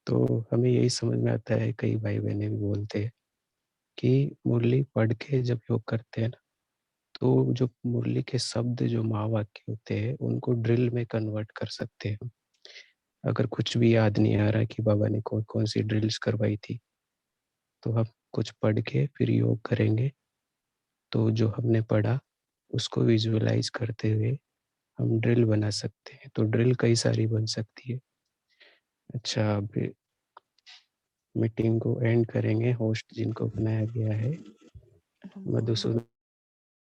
तो हमें यही समझ में आता है, कई भाई बहने भी बोलते हैं कि मुरली पढ़ के जब योग करते हैं ना, तो जो मुरली के शब्द जो महावाक्य होते हैं उनको ड्रिल में कन्वर्ट कर सकते हैं। अगर कुछ भी याद नहीं आ रहा कि बाबा ने कौन कौन सी ड्रिल्स करवाई थी, तो हम कुछ पढ़ के फिर योग करेंगे, तो जो हमने पढ़ा उसको विजुअलाइज करते हुए हम ड्रिल बना सकते हैं। तो ड्रिल कई सारी बन सकती है। अच्छा, अभी मीटिंग को एंड करेंगे। होस्ट जिनको बनाया गया है मधुसूदन